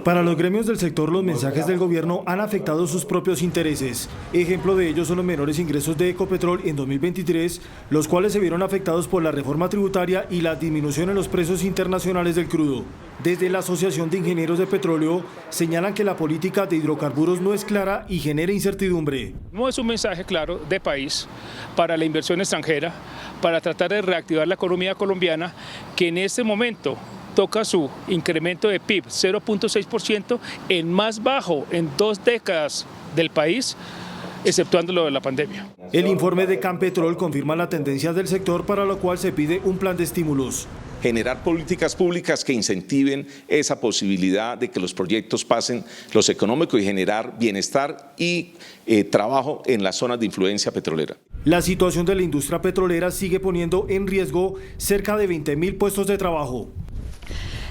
Speaker 14: Para los gremios del sector, los mensajes del gobierno han afectado sus propios intereses. Ejemplo de ello son los menores ingresos de Ecopetrol en 2023, los cuales se vieron afectados por la reforma tributaria y la disminución en los precios internacionales del crudo. Desde la Asociación de Ingenieros de Petróleo señalan que la política de hidrocarburos no es clara y genera incertidumbre.
Speaker 16: No es un mensaje claro de país para la inversión extranjera, para tratar de reactivar la economía colombiana, que en este momento toca su incremento de PIB 0.6%, el más bajo en 2 décadas del país, exceptuando lo de la pandemia.
Speaker 14: El informe de Campetrol confirma la tendencia del sector, para lo cual se pide un plan de estímulos.
Speaker 17: Generar políticas públicas que incentiven esa posibilidad de que los proyectos pasen los económicos y generar bienestar y trabajo en las zonas de influencia petrolera.
Speaker 14: La situación de la industria petrolera sigue poniendo en riesgo cerca de 20.000 puestos de trabajo.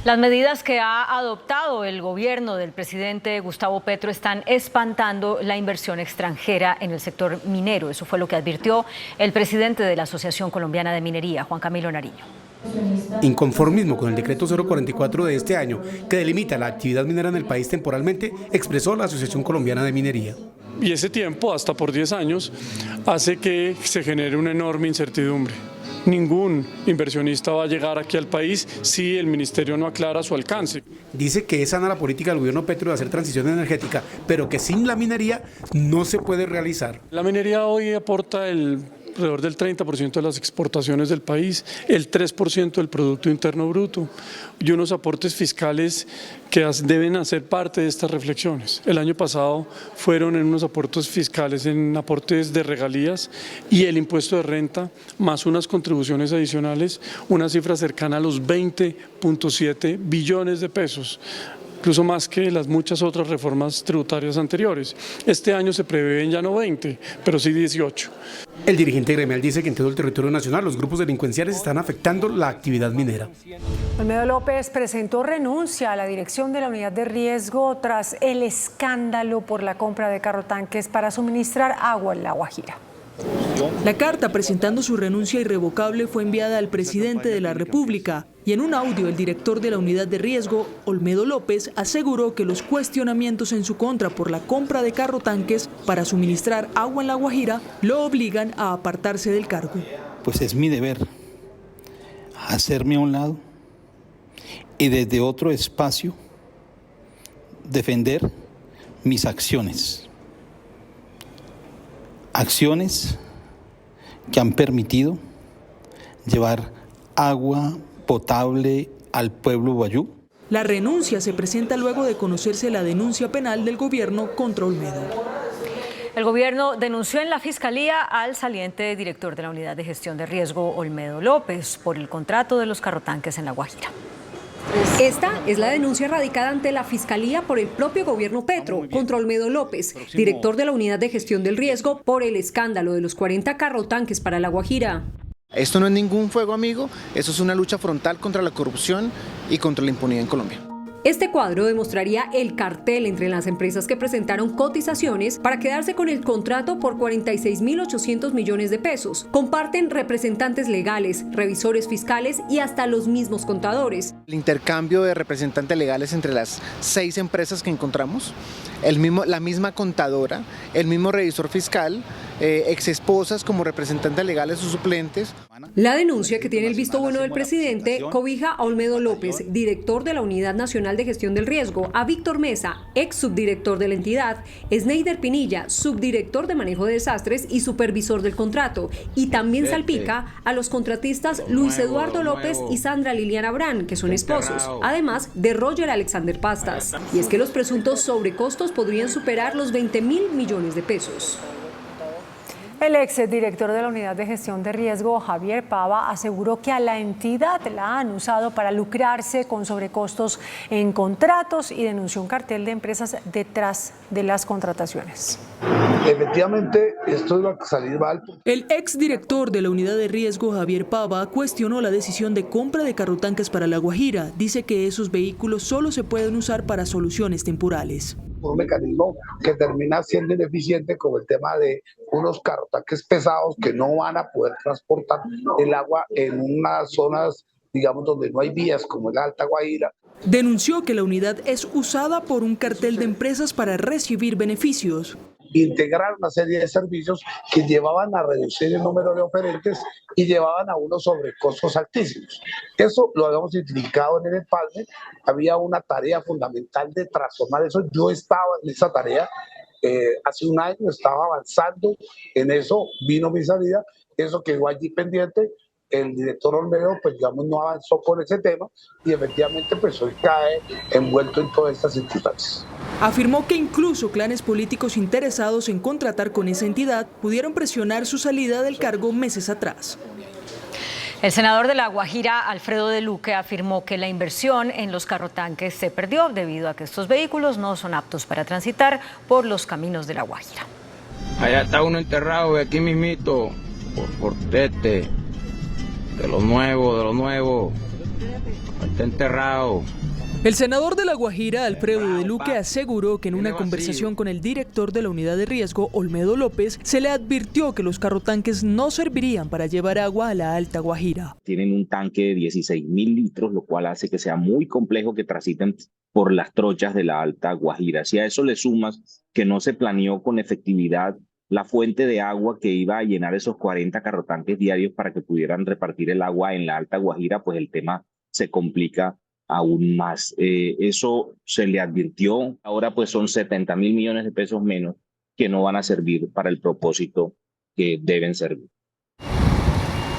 Speaker 2: Las medidas que ha adoptado el gobierno del presidente Gustavo Petro están espantando la inversión extranjera en el sector minero. Eso fue lo que advirtió el presidente de la Asociación Colombiana de Minería, Juan Camilo Nariño.
Speaker 18: Inconformismo con el decreto 044 de este año, que delimita la actividad minera en el país temporalmente, expresó la Asociación Colombiana de Minería.
Speaker 19: Y ese tiempo, hasta por 10 años, hace que se genere una enorme incertidumbre. Ningún inversionista va a llegar aquí al país si el ministerio no aclara su alcance.
Speaker 18: Dice que es sana la política del gobierno Petro de hacer transición energética, pero que sin la minería no se puede realizar.
Speaker 19: La minería hoy aporta alrededor del 30% de las exportaciones del país, el 3% del Producto Interno Bruto y unos aportes fiscales que deben hacer parte de estas reflexiones. El año pasado fueron en unos aportes fiscales, en aportes de regalías y el impuesto de renta, más unas contribuciones adicionales, una cifra cercana a los 20.7 billones de pesos. Incluso más que las muchas otras reformas tributarias anteriores. Este año se prevén ya no 20, pero sí 18.
Speaker 18: El dirigente gremial dice que en todo el territorio nacional los grupos delincuenciales están afectando la actividad minera.
Speaker 5: Olmedo López presentó renuncia a la dirección de la unidad de riesgo tras el escándalo por la compra de carrotanques para suministrar agua en La Guajira.
Speaker 20: La carta presentando su renuncia irrevocable fue enviada al presidente de la República y en un audio el director de la unidad de riesgo, Olmedo López, aseguró que los cuestionamientos en su contra por la compra de carrotanques para suministrar agua en La Guajira lo obligan a apartarse del cargo.
Speaker 21: Pues es mi deber hacerme a un lado y desde otro espacio defender mis acciones. Acciones que han permitido llevar agua potable al pueblo wayú.
Speaker 20: La renuncia se presenta luego de conocerse la denuncia penal del gobierno contra Olmedo.
Speaker 2: El gobierno denunció en la Fiscalía al saliente director de la Unidad de Gestión de Riesgo, Olmedo López, por el contrato de los carrotanques en La Guajira.
Speaker 22: Esta es la denuncia radicada ante la Fiscalía por el propio gobierno Petro contra Olmedo López, director de la Unidad de Gestión del Riesgo, por el escándalo de los 40 carrotanques para La Guajira.
Speaker 23: Esto no es ningún fuego amigo, eso es una lucha frontal contra la corrupción y contra la impunidad en Colombia.
Speaker 22: Este cuadro demostraría el cartel entre las empresas que presentaron cotizaciones para quedarse con el contrato por 46.800 millones de pesos. Comparten representantes legales, revisores fiscales y hasta los mismos contadores.
Speaker 23: El intercambio de representantes legales entre las 6 empresas que encontramos, la misma contadora, el mismo revisor fiscal, exesposas como representantes legales o suplentes.
Speaker 22: La denuncia, que tiene el visto bueno del presidente, cobija a Olmedo López, director de la Unidad Nacional de Gestión del Riesgo, a Víctor Mesa, ex subdirector de la entidad, Sneider Pinilla, subdirector de Manejo de Desastres y supervisor del contrato, y también salpica a los contratistas Luis Eduardo López y Sandra Liliana Brán, que son esposos, además de Roger Alexander Pastas. Y es que los presuntos sobrecostos podrían superar los 20.000 millones de pesos.
Speaker 5: El exdirector de la Unidad de Gestión de Riesgo, Javier Pava, aseguró que a la entidad la han usado para lucrarse con sobrecostos en contratos y denunció un cartel de empresas detrás de las contrataciones.
Speaker 24: Efectivamente, esto iba a salir mal.
Speaker 20: El exdirector de la Unidad de Riesgo, Javier Pava, cuestionó la decisión de compra de carrotanques para La Guajira. Dice que esos vehículos solo se pueden usar para soluciones temporales.
Speaker 24: Un mecanismo que termina siendo ineficiente, como el tema de unos carrotanques pesados que no van a poder transportar el agua en unas zonas, digamos, donde no hay vías, como en la Alta Guajira.
Speaker 20: Denunció que la unidad es usada por un cartel de empresas para recibir beneficios.
Speaker 24: Integrar una serie de servicios que llevaban a reducir el número de oferentes y llevaban a unos sobrecostos altísimos. Eso lo habíamos identificado en el empalme. Había una tarea fundamental de transformar eso. Yo estaba en esa tarea hace un año, estaba avanzando en eso, vino mi salida eso quedó allí pendiente. El director Olmedo, pues digamos, no avanzó con ese tema y efectivamente pues hoy cae envuelto en todas estas circunstancias.
Speaker 20: Afirmó que incluso clanes políticos interesados en contratar con esa entidad pudieron presionar su salida del cargo meses atrás.
Speaker 2: El senador de La Guajira, Alfredo de Luque, afirmó que la inversión en los carrotanques se perdió debido a que estos vehículos no son aptos para transitar por los caminos de La Guajira.
Speaker 4: Allá está uno enterrado, aquí mismito, por Tete. De lo nuevo, está enterrado.
Speaker 20: El senador de La Guajira, Alfredo de Luque, aseguró que en una conversación con el director de la unidad de riesgo, Olmedo López, se le advirtió que los carrotanques no servirían para llevar agua a la Alta Guajira.
Speaker 6: Tienen un tanque de 16.000 litros, lo cual hace que sea muy complejo que transiten por las trochas de la Alta Guajira. Si a eso le sumas que no se planeó con efectividad la fuente de agua que iba a llenar esos 40 carrotanques diarios para que pudieran repartir el agua en la Alta Guajira, pues el tema se complica aún más. Eso se le advirtió, ahora pues son 70.000 millones de pesos menos que no van a servir para el propósito que deben servir.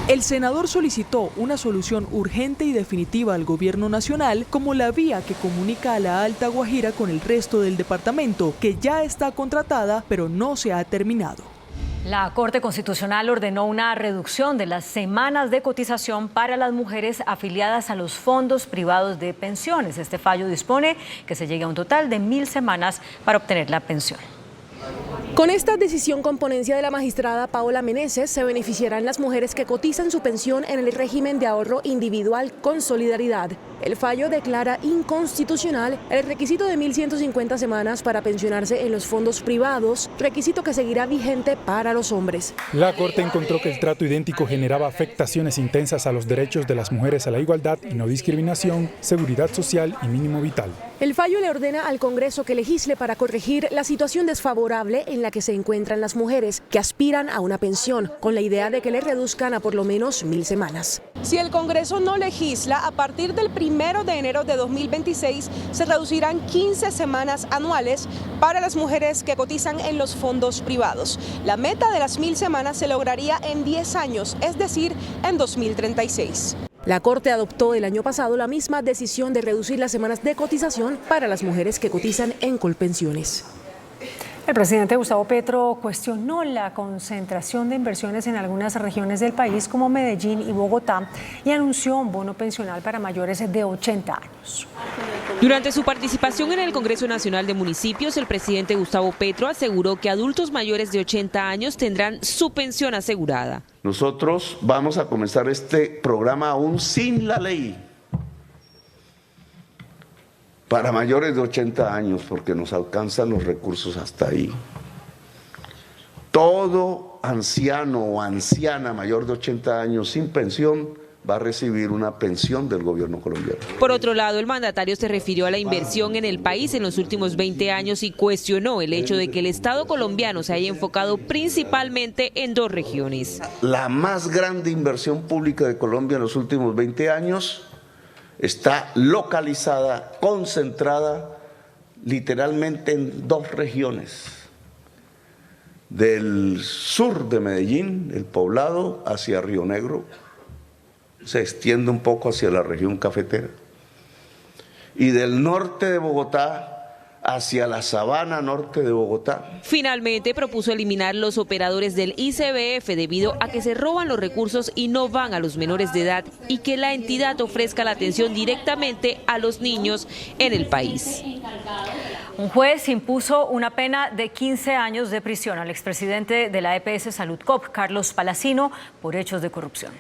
Speaker 20: El senador solicitó una solución urgente y definitiva al gobierno nacional como la vía que comunica a la Alta Guajira con el resto del departamento, que ya está contratada pero no se ha terminado.
Speaker 2: La Corte Constitucional ordenó una reducción de las semanas de cotización para las mujeres afiliadas a los fondos privados de pensiones. Este fallo dispone que se llegue a un total de 1.000 semanas para obtener la pensión.
Speaker 8: Con esta decisión con ponencia de la magistrada Paola Meneses, se beneficiarán las mujeres que cotizan su pensión en el régimen de ahorro individual con solidaridad. El fallo declara inconstitucional el requisito de 1.150 semanas para pensionarse en los fondos privados, requisito que seguirá vigente para los hombres.
Speaker 9: La Corte encontró que el trato idéntico generaba afectaciones intensas a los derechos de las mujeres a la igualdad y no discriminación, seguridad social y mínimo vital.
Speaker 8: El fallo le ordena al Congreso que legisle para corregir la situación desfavorable en la que se encuentran las mujeres que aspiran a una pensión, con la idea de que le reduzcan a por lo menos 1.000 semanas. Si el Congreso no legisla, a partir del 1 de enero de 2026 se reducirán 15 semanas anuales para las mujeres que cotizan en los fondos privados. La meta de las 1.000 semanas se lograría en 10 años, es decir, en 2036. La Corte adoptó el año pasado la misma decisión de reducir las semanas de cotización para las mujeres que cotizan en Colpensiones.
Speaker 5: El presidente Gustavo Petro cuestionó la concentración de inversiones en algunas regiones del país como Medellín y Bogotá y anunció un bono pensional para mayores de 80 años.
Speaker 25: Durante su participación en el Congreso Nacional de Municipios, el presidente Gustavo Petro aseguró que adultos mayores de 80 años tendrán su pensión asegurada.
Speaker 26: Nosotros vamos a comenzar este programa aún sin la ley para mayores de 80 años, porque nos alcanzan los recursos hasta ahí. Todo anciano o anciana mayor de 80 años sin pensión va a recibir una pensión del gobierno colombiano.
Speaker 25: Por otro lado, el mandatario se refirió a la inversión en el país en los últimos 20 años y cuestionó el hecho de que el Estado colombiano se haya enfocado principalmente en 2 regiones.
Speaker 26: La más grande inversión pública de Colombia en los últimos 20 años está localizada, concentrada literalmente en 2 regiones. Del sur de Medellín, el Poblado, hacia Río Negro, se extiende un poco hacia la región cafetera. Y del norte de Bogotá hacia la sabana norte de Bogotá.
Speaker 25: Finalmente propuso eliminar los operadores del ICBF debido a que se roban los recursos y no van a los menores de edad y que la entidad ofrezca la atención directamente a los niños en el país.
Speaker 2: Un juez impuso una pena de 15 años de prisión al expresidente de la EPS Saludcop, Carlos Palacino, por hechos de corrupción.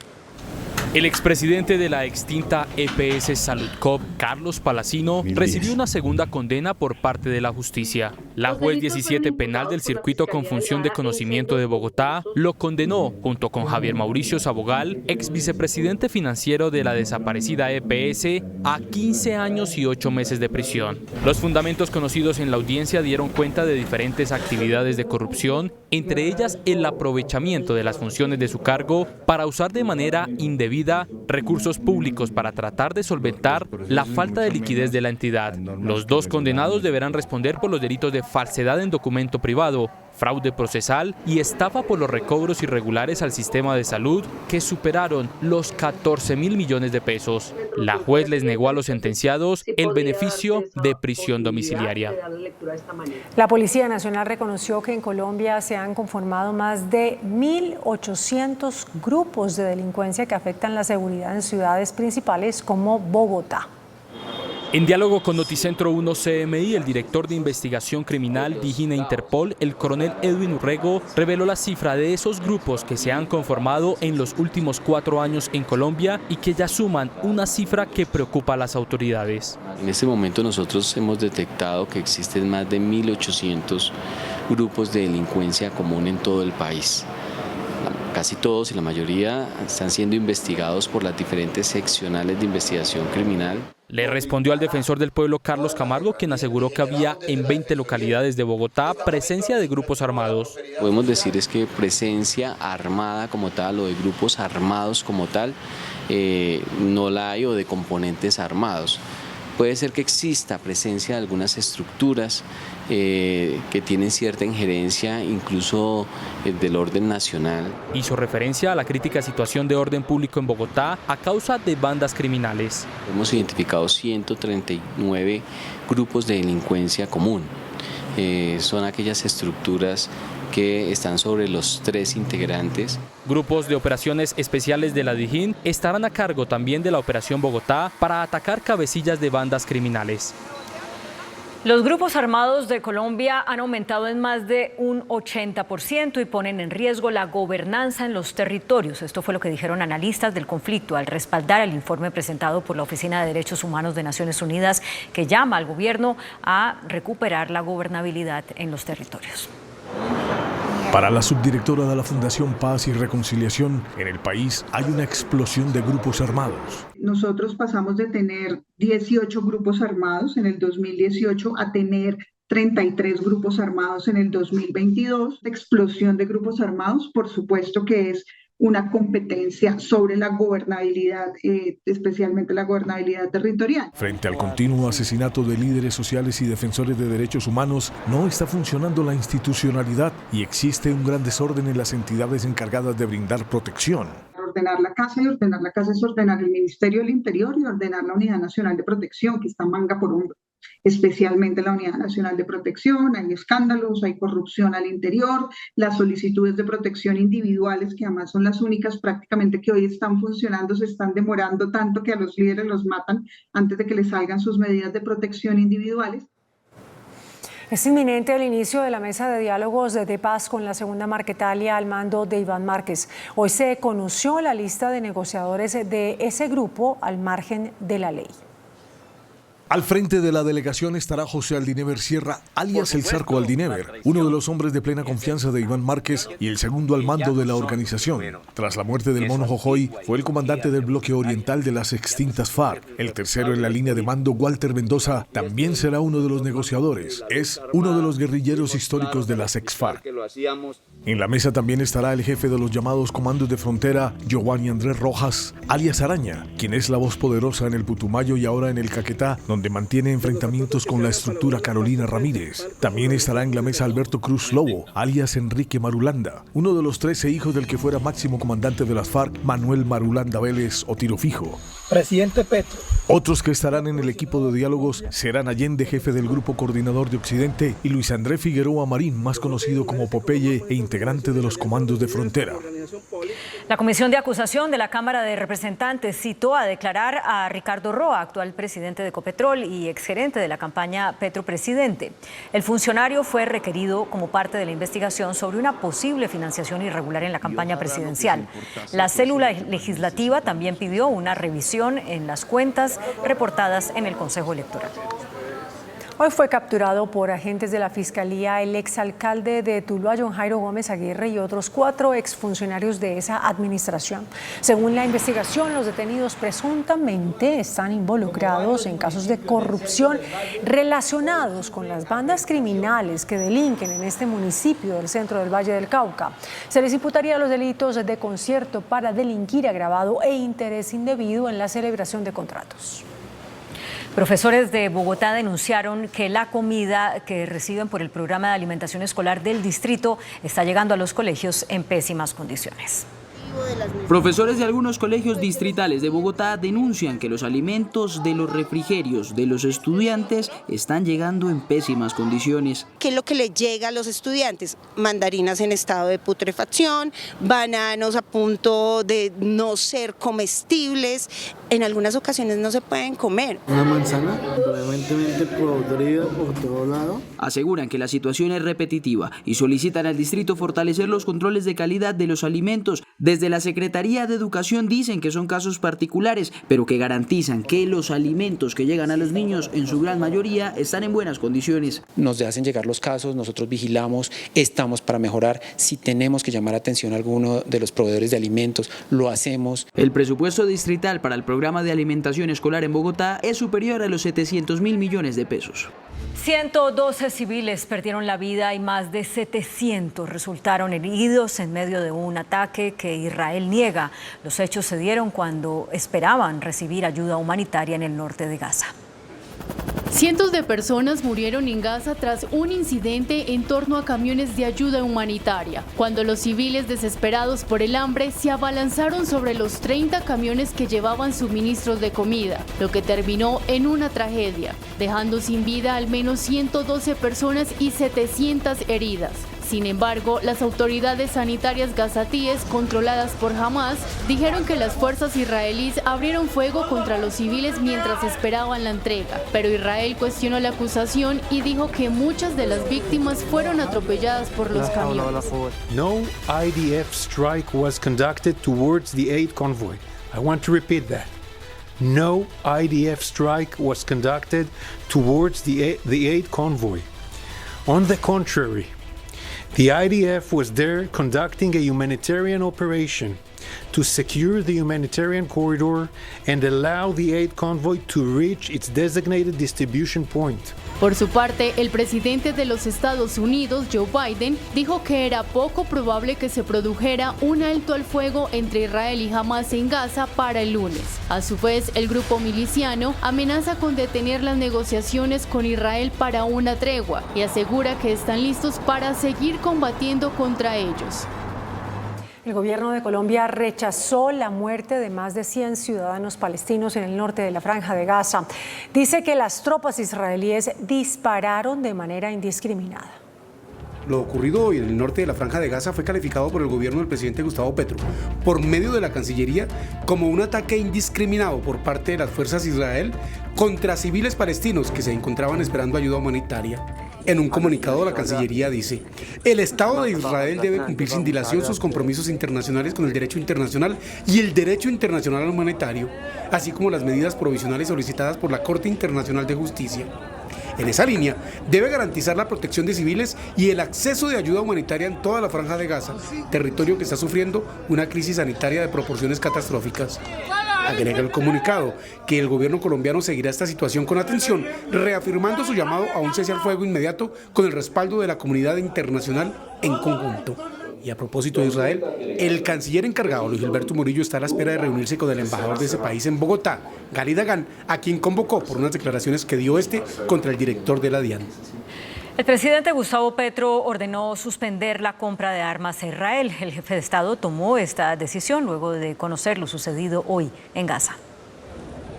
Speaker 27: El expresidente de la extinta EPS Saludcop, Carlos Palacino, recibió una segunda condena por parte de la justicia. La juez 17 penal del Circuito con Función de Conocimiento de Bogotá lo condenó, junto con Javier Mauricio Sabogal, ex vicepresidente financiero de la desaparecida EPS, a 15 años y 8 meses de prisión. Los fundamentos conocidos en la audiencia dieron cuenta de diferentes actividades de corrupción, entre ellas el aprovechamiento de las funciones de su cargo para usar de manera indebida recursos públicos para tratar de solventar la falta de liquidez de la entidad. Los 2 condenados deberán responder por los delitos de falsedad en documento privado, fraude procesal y estafa por los recobros irregulares al sistema de salud que superaron los 14.000 millones de pesos. La juez les negó a los sentenciados el beneficio de prisión domiciliaria.
Speaker 5: La Policía Nacional reconoció que en Colombia se han conformado más de 1.800 grupos de delincuencia que afectan la seguridad en ciudades principales como Bogotá.
Speaker 27: En diálogo con Noticentro 1 CMI, el director de investigación criminal DIGIN e Interpol, el coronel Edwin Urrego, reveló la cifra de esos grupos que se han conformado en los últimos 4 años en Colombia y que ya suman una cifra que preocupa a las autoridades.
Speaker 1: En este momento nosotros hemos detectado que existen más de 1.800 grupos de delincuencia común en todo el país. Casi todos y la mayoría están siendo investigados por las diferentes seccionales de investigación criminal.
Speaker 27: Le respondió al defensor del pueblo Carlos Camargo, quien aseguró que había en 20 localidades de Bogotá presencia de grupos armados.
Speaker 1: Podemos decir es que presencia armada como tal o de grupos armados como tal no la hay, o de componentes armados. Puede ser que exista presencia de algunas estructuras que tienen cierta injerencia, incluso del orden nacional.
Speaker 27: Hizo referencia a la crítica situación de orden público en Bogotá a causa de bandas criminales.
Speaker 1: Hemos identificado 139 grupos de delincuencia común. Son aquellas estructuras que están sobre los 3 integrantes.
Speaker 27: Grupos de operaciones especiales de la DIGIN estarán a cargo también de la Operación Bogotá para atacar cabecillas de bandas criminales.
Speaker 2: Los grupos armados de Colombia han aumentado en más de un 80% y ponen en riesgo la gobernanza en los territorios. Esto fue lo que dijeron analistas del conflicto al respaldar el informe presentado por la Oficina de Derechos Humanos de Naciones Unidas, que llama al gobierno a recuperar la gobernabilidad en los territorios.
Speaker 3: Para la subdirectora de la Fundación Paz y Reconciliación, en el país hay una explosión de grupos armados.
Speaker 7: Nosotros pasamos de tener 18 grupos armados en el 2018 a tener 33 grupos armados en el 2022. La explosión de grupos armados, por supuesto que es una competencia sobre la gobernabilidad, especialmente la gobernabilidad territorial.
Speaker 3: Frente al continuo asesinato de líderes sociales y defensores de derechos humanos, no está funcionando la institucionalidad y existe un gran desorden en las entidades encargadas de brindar protección.
Speaker 7: Ordenar la casa, y ordenar la casa es ordenar el Ministerio del Interior y ordenar la Unidad Nacional de Protección, que está manga por hombro. Especialmente la Unidad Nacional de Protección, hay escándalos, hay corrupción al interior, las solicitudes de protección individuales, que además son las únicas prácticamente que hoy están funcionando, se están demorando tanto que a los líderes los matan antes de que les salgan sus medidas de protección individuales.
Speaker 5: Es inminente el inicio de la mesa de diálogos de paz con la segunda Marquetalia al mando de Iván Márquez. Hoy se conoció la lista de negociadores de ese grupo al margen de la ley.
Speaker 3: Al frente de la delegación estará José Aldinever Sierra, alias El Zarco Aldinever, uno de los hombres de plena confianza de Iván Márquez y el segundo al mando de la organización. Tras la muerte del Mono Jojoy, fue el comandante del bloque oriental de las extintas FARC. El tercero en la línea de mando, Walter Mendoza, también será uno de los negociadores. Es uno de los guerrilleros históricos de las ex-FARC. En la mesa también estará el jefe de los llamados comandos de frontera, Giovanni Andrés Rojas, alias Araña, quien es la voz poderosa en el Putumayo y ahora en el Caquetá, donde mantiene enfrentamientos con la estructura Carolina Ramírez. También estará en la mesa Alberto Cruz Lobo, alias Enrique Marulanda, uno de los 13 hijos del que fuera máximo comandante de las FARC, Manuel Marulanda Vélez o Tiro Fijo.
Speaker 10: Presidente Petro.
Speaker 3: Otros que estarán en el equipo de diálogos serán Allende, jefe del Grupo Coordinador de Occidente, y Luis André Figueroa Marín, más conocido como Popeye e integrante de los comandos de frontera.
Speaker 2: La Comisión de Acusación de la Cámara de Representantes citó a declarar a Ricardo Roa, actual presidente de Ecopetrol y exgerente de la campaña Petro Presidente. El funcionario fue requerido como parte de la investigación sobre una posible financiación irregular en la campaña presidencial. La célula legislativa también pidió una revisión en las cuentas reportadas en el Consejo Electoral.
Speaker 5: Hoy fue capturado por agentes de la Fiscalía el exalcalde de Tuluá, John Jairo Gómez Aguirre, y otros 4 exfuncionarios de esa administración. Según la investigación, los detenidos presuntamente están involucrados en casos de corrupción relacionados con las bandas criminales que delinquen en este municipio del centro del Valle del Cauca. Se les imputaría los delitos de concierto para delinquir agravado e interés indebido en la celebración de contratos.
Speaker 2: Profesores de Bogotá denunciaron que la comida que reciben por el programa de alimentación escolar del distrito está llegando a los colegios en pésimas condiciones.
Speaker 10: Profesores de algunos colegios distritales de Bogotá denuncian que los alimentos de los refrigerios de los estudiantes están llegando en pésimas condiciones.
Speaker 11: ¿Qué es lo que le llega a los estudiantes? Mandarinas en estado de putrefacción, bananos a punto de no ser comestibles, en algunas ocasiones no se pueden comer.
Speaker 12: Una manzana probablemente podrida por todo lado.
Speaker 10: Aseguran que la situación es repetitiva y solicitan al distrito fortalecer los controles de calidad de los alimentos. Desde la Secretaría de Educación dicen que son casos particulares, pero que garantizan que los alimentos que llegan a los niños en su gran mayoría están en buenas condiciones.
Speaker 13: Nos hacen llegar los casos, nosotros vigilamos, estamos para mejorar. Si tenemos que llamar atención a alguno de los proveedores de alimentos, lo hacemos.
Speaker 10: El presupuesto distrital para el programa de alimentación escolar en Bogotá es superior a los 700.000 millones de pesos.
Speaker 2: 112 civiles perdieron la vida y más de 700 resultaron heridos en medio de un ataque que Israel niega. Los hechos se dieron cuando esperaban recibir ayuda humanitaria en el norte de Gaza.
Speaker 15: Cientos de personas murieron en Gaza tras un incidente en torno a camiones de ayuda humanitaria, cuando los civiles desesperados por el hambre se abalanzaron sobre los 30 camiones que llevaban suministros de comida, lo que terminó en una tragedia, dejando sin vida al menos 112 personas y 700 heridas. Sin embargo, las autoridades sanitarias gazatíes controladas por Hamas dijeron que las fuerzas israelíes abrieron fuego contra los civiles mientras esperaban la entrega, pero Israel cuestionó la acusación y dijo que muchas de las víctimas fueron atropelladas por los camiones.
Speaker 16: No IDF strike was conducted towards the aid convoy. I want to repeat that. No IDF strike was conducted towards the aid convoy. On the contrary, the IDF was there conducting a humanitarian operation to secure the humanitarian corridor and allow the aid convoy to reach its designated distribution point.
Speaker 15: Por su parte, el presidente de los Estados Unidos, Joe Biden, dijo que era poco probable que se produjera un alto al fuego entre Israel y Hamas en Gaza para el lunes. A su vez, el grupo miliciano amenaza con detener las negociaciones con Israel para una tregua y asegura que están listos para seguir combatiendo contra ellos.
Speaker 5: El gobierno de Colombia rechazó la muerte de más de 100 ciudadanos palestinos en el norte de la Franja de Gaza. Dice que las tropas israelíes dispararon de manera indiscriminada.
Speaker 18: Lo ocurrido hoy en el norte de la Franja de Gaza fue calificado por el gobierno del presidente Gustavo Petro, por medio de la Cancillería, como un ataque indiscriminado por parte de las fuerzas de Israel contra civiles palestinos que se encontraban esperando ayuda humanitaria. En un comunicado, la Cancillería dice: el Estado de Israel debe cumplir sin dilación sus compromisos internacionales con el derecho internacional y el derecho internacional humanitario, así como las medidas provisionales solicitadas por la Corte Internacional de Justicia. En esa línea, debe garantizar la protección de civiles y el acceso de ayuda humanitaria en toda la Franja de Gaza, territorio que está sufriendo una crisis sanitaria de proporciones catastróficas. Agrega el comunicado que el gobierno colombiano seguirá esta situación con atención, reafirmando su llamado a un cese al fuego inmediato con el respaldo de la comunidad internacional en conjunto. Y a propósito de Israel, el canciller encargado, Luis Gilberto Murillo, está a la espera de reunirse con el embajador de ese país en Bogotá, Gali Dagan, a quien convocó por unas declaraciones que dio contra el director de la DIAN.
Speaker 2: El presidente Gustavo Petro ordenó suspender la compra de armas a Israel. El jefe de Estado tomó esta decisión luego de conocer lo sucedido hoy en Gaza.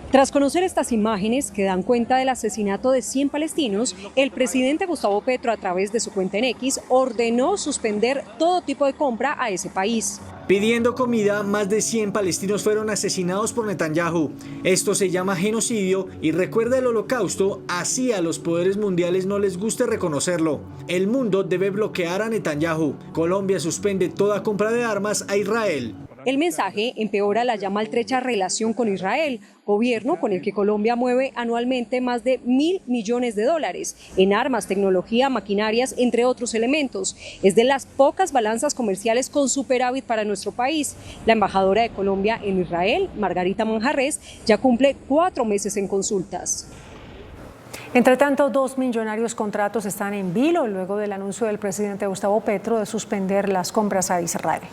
Speaker 22: Tras conocer estas imágenes que dan cuenta del asesinato de 100 palestinos, el presidente Gustavo Petro, a través de su cuenta en X, ordenó suspender todo tipo de compra a ese país.
Speaker 17: Pidiendo comida, más de 100 palestinos fueron asesinados por Netanyahu. Esto se llama genocidio y recuerda el holocausto, así a los poderes mundiales no les guste reconocerlo. El mundo debe bloquear a Netanyahu. Colombia suspende toda compra de armas a Israel.
Speaker 22: El mensaje empeora la ya maltrecha relación con Israel, gobierno con el que Colombia mueve anualmente más de $1.000 millones en armas, tecnología, maquinarias, entre otros elementos. Es de las pocas balanzas comerciales con superávit para nuestro país. La embajadora de Colombia en Israel, Margarita Manjarrés, ya cumple 4 meses en consultas.
Speaker 5: Entre tanto, 2 millonarios contratos están en vilo luego del anuncio del presidente Gustavo Petro de suspender las compras a Israel.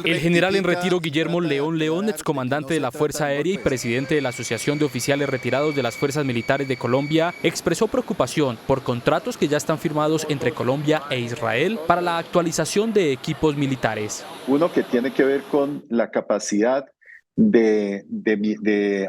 Speaker 27: El general en retiro Guillermo León, excomandante de la Fuerza Aérea y presidente de la Asociación de Oficiales Retirados de las Fuerzas Militares de Colombia, expresó preocupación por contratos que ya están firmados entre Colombia e Israel para la actualización de equipos militares.
Speaker 4: Uno que tiene que ver con la capacidad de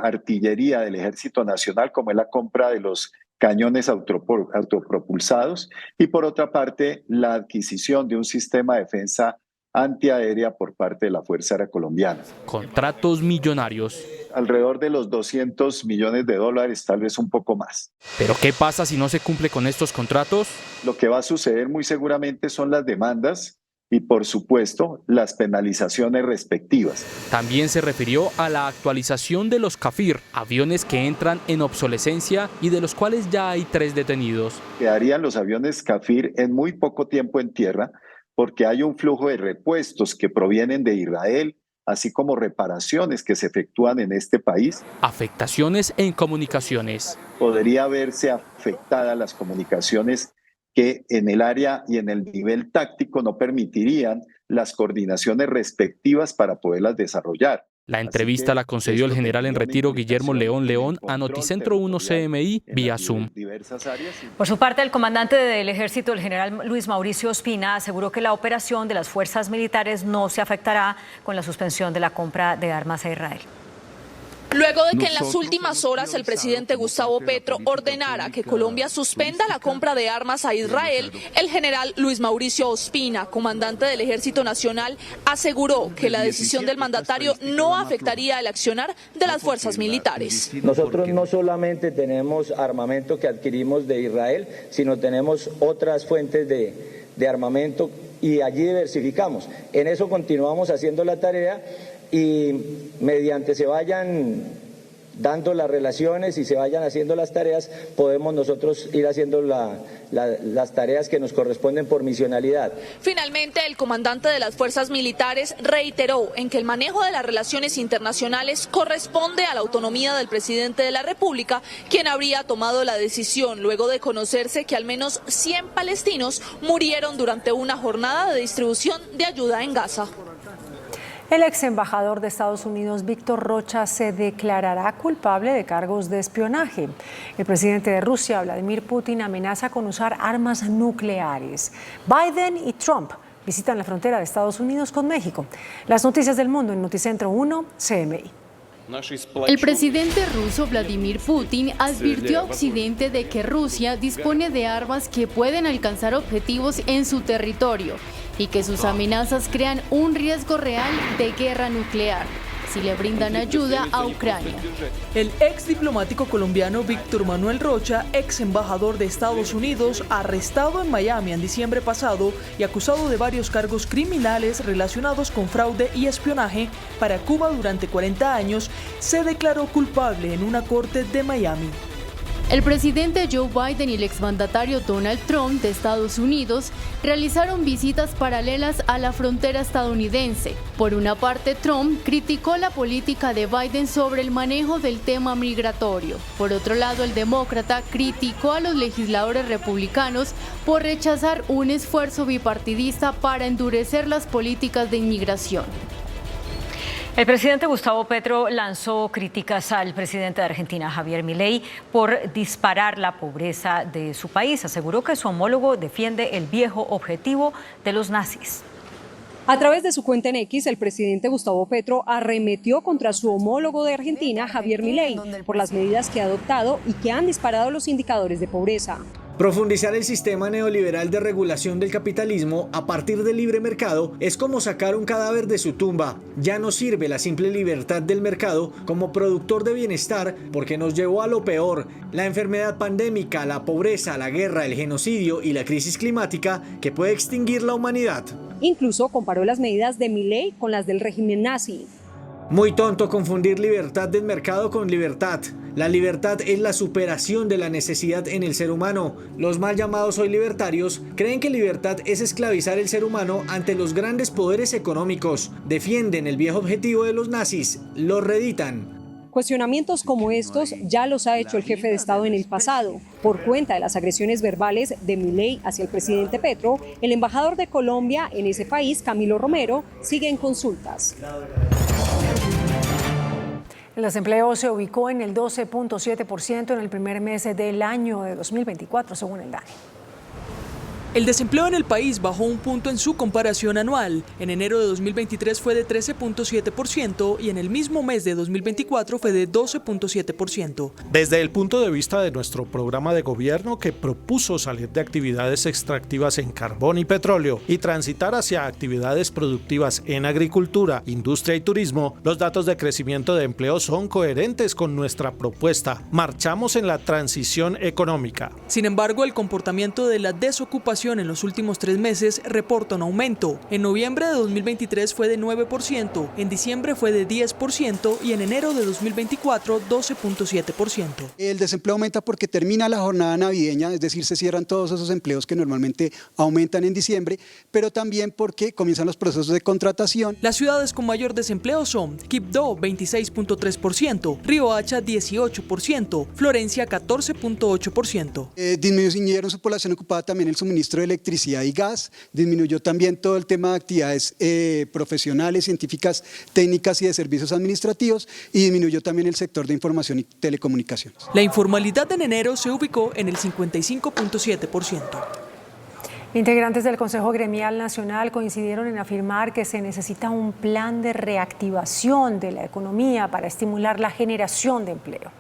Speaker 4: artillería del Ejército Nacional, como es la compra de los cañones autopropulsados, y por otra parte la adquisición de un sistema de defensa antiaérea por parte de la Fuerza Aérea Colombiana.
Speaker 27: Contratos millonarios.
Speaker 4: Alrededor de los $200 millones, tal vez un poco más.
Speaker 27: ¿Pero qué pasa si no se cumple con estos contratos?
Speaker 4: Lo que va a suceder muy seguramente son las demandas y, por supuesto, las penalizaciones respectivas.
Speaker 27: También se refirió a la actualización de los Kafir, aviones que entran en obsolescencia y de los cuales ya hay 3 detenidos.
Speaker 4: Quedarían los aviones Kafir en muy poco tiempo en tierra, porque hay un flujo de repuestos que provienen de Israel, así como reparaciones que se efectúan en este país.
Speaker 27: Afectaciones en comunicaciones.
Speaker 4: Podría verse afectadas las comunicaciones que en el área y en el nivel táctico no permitirían las coordinaciones respectivas para poderlas desarrollar.
Speaker 27: La entrevista la concedió el general en retiro Guillermo León a Noticentro 1 CMI vía Zoom.
Speaker 2: Por su parte, el comandante del ejército, el general Luis Mauricio Ospina, aseguró que la operación de las fuerzas militares no se afectará con la suspensión de la compra de armas a Israel.
Speaker 6: Luego de que en las últimas horas el presidente Gustavo Petro ordenara que Colombia suspenda la compra de armas a Israel, el general Luis Mauricio Ospina, comandante del Ejército Nacional, aseguró que la decisión del mandatario no afectaría el accionar de las fuerzas militares.
Speaker 14: Nosotros no solamente tenemos armamento que adquirimos de Israel, sino tenemos otras fuentes de armamento y allí diversificamos. En eso continuamos haciendo la tarea. Y mediante se vayan dando las relaciones y se vayan haciendo las tareas, podemos nosotros ir haciendo las tareas que nos corresponden por misionalidad.
Speaker 6: Finalmente, el comandante de las fuerzas militares reiteró en que el manejo de las relaciones internacionales corresponde a la autonomía del presidente de la República, quien habría tomado la decisión luego de conocerse que al menos 100 palestinos murieron durante una jornada de distribución de ayuda en Gaza.
Speaker 5: El ex embajador de Estados Unidos, Víctor Rocha, se declarará culpable de cargos de espionaje. El presidente de Rusia, Vladimir Putin, amenaza con usar armas nucleares. Biden y Trump visitan la frontera de Estados Unidos con México. Las noticias del mundo en Noticentro 1 CMI.
Speaker 15: El presidente ruso Vladimir Putin advirtió a Occidente de que Rusia dispone de armas que pueden alcanzar objetivos en su territorio y que sus amenazas crean un riesgo real de guerra nuclear si le brindan ayuda a Ucrania.
Speaker 20: El ex diplomático colombiano Víctor Manuel Rocha, ex embajador de Estados Unidos, arrestado en Miami en diciembre pasado y acusado de varios cargos criminales relacionados con fraude y espionaje para Cuba durante 40 años, se declaró culpable en una corte de Miami.
Speaker 15: El presidente Joe Biden y el exmandatario Donald Trump de Estados Unidos realizaron visitas paralelas a la frontera estadounidense. Por una parte, Trump criticó la política de Biden sobre el manejo del tema migratorio. Por otro lado, el demócrata criticó a los legisladores republicanos por rechazar un esfuerzo bipartidista para endurecer las políticas de inmigración.
Speaker 2: El presidente Gustavo Petro lanzó críticas al presidente de Argentina, Javier Milei, por disparar la pobreza de su país. Aseguró que su homólogo defiende el viejo objetivo de los nazis.
Speaker 22: A través de su cuenta en X, el presidente Gustavo Petro arremetió contra su homólogo de Argentina, Javier Milei, por las medidas que ha adoptado y que han disparado los indicadores de pobreza.
Speaker 17: Profundizar el sistema neoliberal de regulación del capitalismo a partir del libre mercado es como sacar un cadáver de su tumba. Ya no sirve la simple libertad del mercado como productor de bienestar porque nos llevó a lo peor: la enfermedad pandémica, la pobreza, la guerra, el genocidio y la crisis climática que puede extinguir la humanidad.
Speaker 22: Incluso comparó las medidas de Milei con las del régimen nazi.
Speaker 17: Muy tonto confundir libertad del mercado con libertad. La libertad es la superación de la necesidad en el ser humano. Los mal llamados hoy libertarios creen que libertad es esclavizar el ser humano ante los grandes poderes económicos. Defienden el viejo objetivo de los nazis, los reeditan.
Speaker 22: Cuestionamientos como estos ya los ha hecho el jefe de Estado en el pasado. Por cuenta de las agresiones verbales de Milei hacia el presidente Petro, el embajador de Colombia en ese país, Camilo Romero, sigue en consultas.
Speaker 5: El desempleo se ubicó en el 12.7% en el primer mes del año de 2024, según el DANE.
Speaker 20: El desempleo en el país bajó un punto en su comparación anual. En enero de 2023 fue de 13.7% y en el mismo mes de 2024 fue de 12.7%.
Speaker 8: Desde el punto de vista de nuestro programa de gobierno que propuso salir de actividades extractivas en carbón y petróleo y transitar hacia actividades productivas en agricultura, industria y turismo, los datos de crecimiento de empleo son coherentes con nuestra propuesta. Marchamos en la transición económica.
Speaker 20: Sin embargo, el comportamiento de la desocupación en los últimos 3 meses reporta un aumento. En noviembre de 2023 fue de 9%, en diciembre fue de 10% y en enero de 2024 12.7%.
Speaker 9: El desempleo aumenta porque termina la jornada navideña, es decir, se cierran todos esos empleos que normalmente aumentan en diciembre, pero también porque comienzan los procesos de contratación.
Speaker 20: Las ciudades con mayor desempleo son Quibdó 26.3%, Riohacha 18%, Florencia 14.8%.
Speaker 9: Disminuyeron su población ocupada también el suministro de electricidad y gas, disminuyó también todo el tema de actividades profesionales, científicas, técnicas y de servicios administrativos y disminuyó también el sector de información y telecomunicaciones.
Speaker 20: La informalidad en enero se ubicó en el 55.7%.
Speaker 5: Integrantes del Consejo Gremial Nacional coincidieron en afirmar que se necesita un plan de reactivación de la economía para estimular la generación de empleo.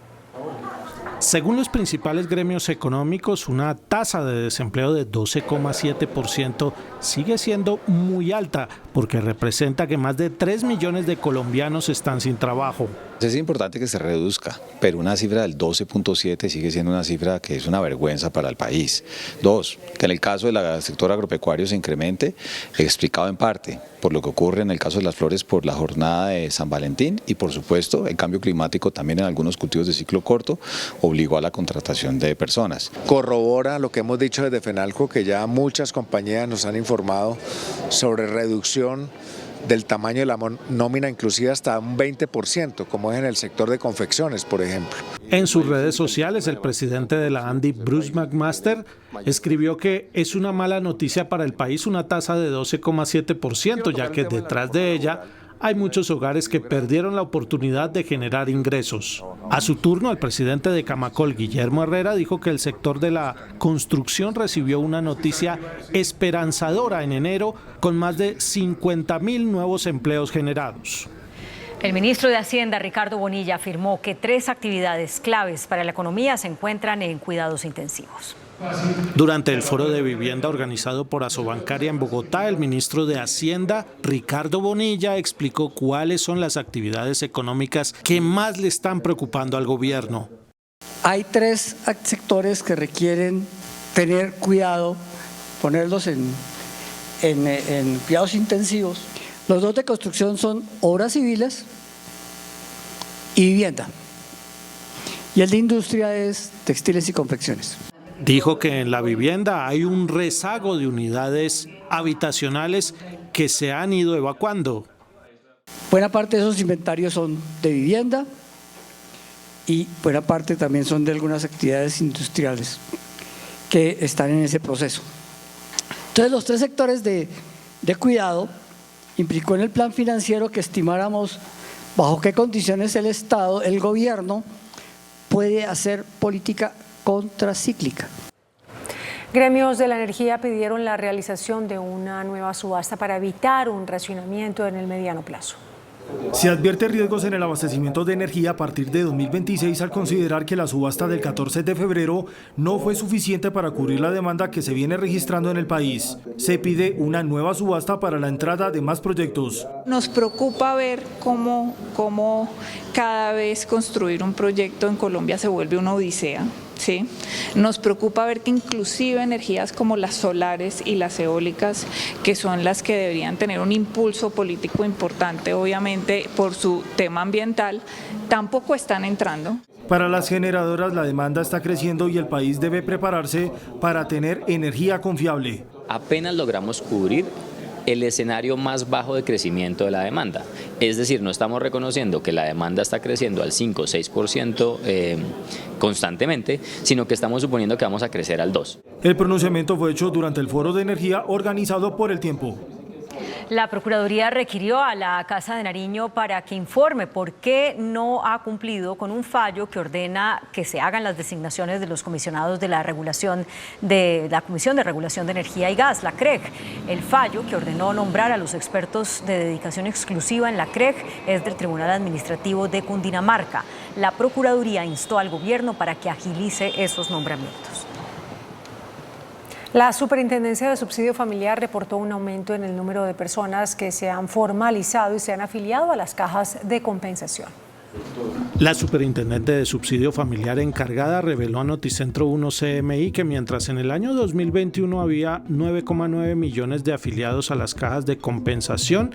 Speaker 8: Según los principales gremios económicos, una tasa de desempleo de 12,7% sigue siendo muy alta porque representa que más de 3 millones de colombianos están sin trabajo.
Speaker 19: Es importante que se reduzca, pero una cifra del 12.7 sigue siendo una cifra que es una vergüenza para el país. 2, que en el caso del sector agropecuario se incremente, explicado en parte por lo que ocurre en el caso de las flores por la jornada de San Valentín y por supuesto el cambio climático también en algunos cultivos de ciclo corto obligó a la contratación de personas.
Speaker 21: Corrobora lo que hemos dicho desde FENALCO, que ya muchas compañías nos han informado sobre reducción del tamaño de la nómina, inclusive hasta un 20%, como es en el sector de confecciones, por ejemplo.
Speaker 8: En sus redes sociales, el presidente de la ANDI, Bruce McMaster, escribió que es una mala noticia para el país una tasa de 12,7%, ya que detrás de ella hay muchos hogares que perdieron la oportunidad de generar ingresos. A su turno, el presidente de Camacol, Guillermo Herrera, dijo que el sector de la construcción recibió una noticia esperanzadora en enero, con más de 50.000 nuevos empleos generados.
Speaker 2: El ministro de Hacienda, Ricardo Bonilla, afirmó que 3 actividades claves para la economía se encuentran en cuidados intensivos.
Speaker 8: Durante el foro de vivienda organizado por Asobancaria en Bogotá, el ministro de Hacienda, Ricardo Bonilla, explicó cuáles son las actividades económicas que más le están preocupando al gobierno.
Speaker 23: Hay 3 sectores que requieren tener cuidado, ponerlos en cuidados intensivos. Los 2 de construcción son obras civiles y vivienda. Y el de industria es textiles y confecciones.
Speaker 8: Dijo que en la vivienda hay un rezago de unidades habitacionales que se han ido evacuando.
Speaker 23: Buena parte de esos inventarios son de vivienda y buena parte también son de algunas actividades industriales que están en ese proceso. Entonces los 3 sectores de cuidado implicó en el plan financiero que estimáramos bajo qué condiciones el Estado, el gobierno, puede hacer política contracíclica.
Speaker 5: Gremios de la energía pidieron la realización de una nueva subasta para evitar un racionamiento en el mediano plazo.
Speaker 24: Se advierte riesgos en el abastecimiento de energía a partir de 2026 al considerar que la subasta del 14 de febrero no fue suficiente para cubrir la demanda que se viene registrando en el país. Se pide una nueva subasta para la entrada de más proyectos.
Speaker 26: Nos preocupa ver cómo cada vez construir un proyecto en Colombia se vuelve una odisea. ¿Sí? Nos preocupa ver que inclusive energías como las solares y las eólicas, que son las que deberían tener un impulso político importante, obviamente por su tema ambiental, tampoco están entrando.
Speaker 24: Para las generadoras la demanda está creciendo y el país debe prepararse para tener energía confiable.
Speaker 1: Apenas logramos cubrir
Speaker 3: el escenario más bajo de crecimiento de la demanda. Es decir, no estamos reconociendo que la demanda está creciendo al 5 o 6% constantemente, sino que estamos suponiendo que vamos a crecer al 2%.
Speaker 24: El pronunciamiento fue hecho durante el Foro de Energía organizado por El Tiempo.
Speaker 2: La Procuraduría requirió a la Casa de Nariño para que informe por qué no ha cumplido con un fallo que ordena que se hagan las designaciones de los comisionados de la regulación de la Comisión de Regulación de Energía y Gas, la CREG. El fallo que ordenó nombrar a los expertos de dedicación exclusiva en la CREG es del Tribunal Administrativo de Cundinamarca. La Procuraduría instó al gobierno para que agilice esos nombramientos.
Speaker 5: La Superintendencia de Subsidio Familiar reportó un aumento en el número de personas que se han formalizado y se han afiliado a las cajas de compensación.
Speaker 8: La superintendente de Subsidio Familiar encargada reveló a Noticentro 1 CMI que mientras en el año 2021 había 9,9 millones de afiliados a las cajas de compensación,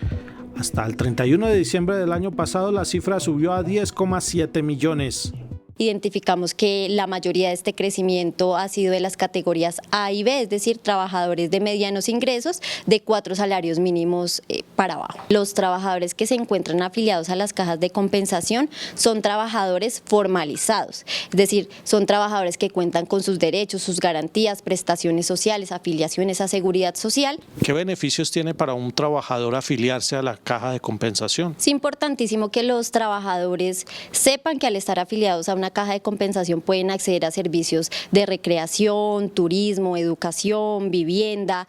Speaker 8: hasta el 31 de diciembre del año pasado la cifra subió a 10,7 millones.
Speaker 7: Identificamos que la mayoría de este crecimiento ha sido de las categorías A y B, es decir, trabajadores de medianos ingresos de 4 salarios mínimos para abajo. Los trabajadores que se encuentran afiliados a las cajas de compensación son trabajadores formalizados, es decir, son trabajadores que cuentan con sus derechos, sus garantías, prestaciones sociales, afiliaciones a seguridad social.
Speaker 8: ¿Qué beneficios tiene para un trabajador afiliarse a la caja de compensación?
Speaker 7: Es importantísimo que los trabajadores sepan que al estar afiliados a una caja de compensación pueden acceder a servicios de recreación, turismo, educación, vivienda.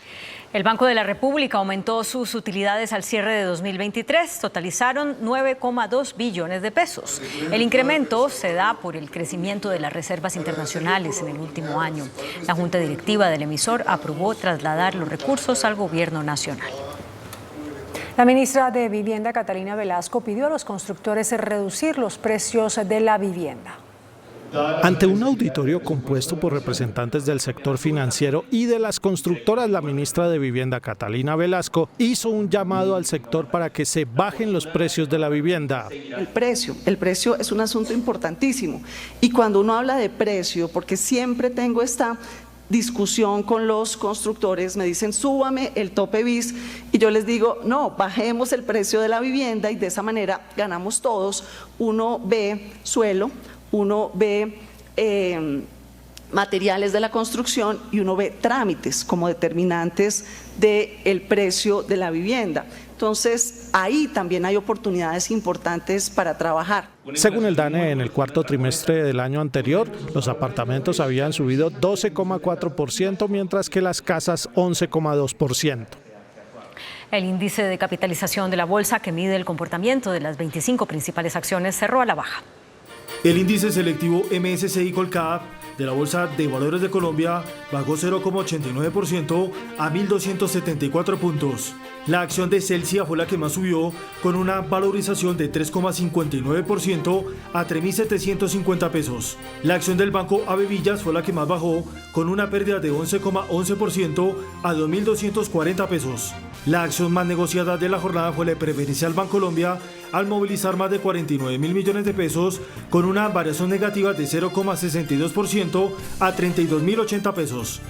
Speaker 2: El Banco de la República aumentó sus utilidades al cierre de 2023, totalizaron 9,2 billones de pesos. El incremento se da por el crecimiento de las reservas internacionales en el último año. La Junta Directiva del emisor aprobó trasladar los recursos al gobierno nacional.
Speaker 5: La ministra de Vivienda, Catalina Velasco, pidió a los constructores reducir los precios de la vivienda.
Speaker 8: Ante un auditorio compuesto por representantes del sector financiero y de las constructoras, la ministra de Vivienda, Catalina Velasco, hizo un llamado al sector para que se bajen los precios de la vivienda.
Speaker 10: El precio es un asunto importantísimo. Y cuando uno habla de precio, porque siempre tengo esta discusión con los constructores, me dicen súbame el tope bis y yo les digo no, bajemos el precio de la vivienda y de esa manera ganamos todos. Uno ve suelo, uno ve materiales de la construcción y uno ve trámites como determinantes del precio de la vivienda. Entonces, ahí también hay oportunidades importantes para trabajar.
Speaker 8: Según el DANE, en el cuarto trimestre del año anterior, los apartamentos habían subido 12,4%, mientras que las casas 11,2%.
Speaker 2: El índice de capitalización de la bolsa, que mide el comportamiento de las 25 principales acciones, cerró a la baja.
Speaker 24: El índice selectivo MSCI Colcap de la Bolsa de Valores de Colombia bajó 0,89% a 1.274 puntos. La acción de Celsia fue la que más subió, con una valorización de 3,59% a 3.750 pesos. La acción del Banco Avevillas fue la que más bajó, con una pérdida de 11,11% a 2.240 pesos. La acción más negociada de la jornada fue la de Preferencial Bancolombia, al movilizar más de 49.000 millones de pesos, con una variación negativa de 0,62% a 32.080 pesos.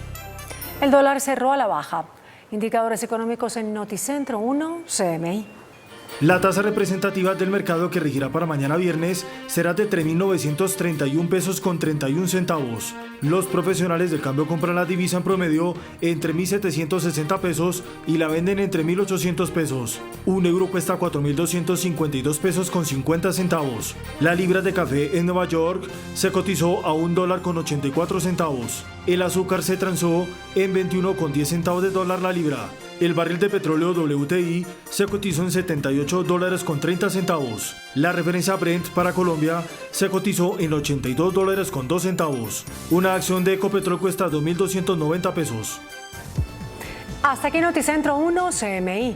Speaker 5: El dólar cerró a la baja. Indicadores económicos en Noticentro 1 CMI.
Speaker 24: La tasa representativa del mercado que regirá para mañana viernes será de 3.931 pesos con 31 centavos. Los profesionales del cambio compran la divisa en promedio entre 1.760 pesos y la venden entre 1.800 pesos. Un euro cuesta 4.252 pesos con 50 centavos. La libra de café en Nueva York se cotizó a $1.84. El azúcar se transó en 21,10 centavos de dólar la libra. El barril de petróleo WTI se cotizó en $78.30. La referencia Brent para Colombia se cotizó en $82.02. Una acción de Ecopetrol cuesta 2.290 pesos.
Speaker 5: Hasta aquí Noticentro 1 CMI.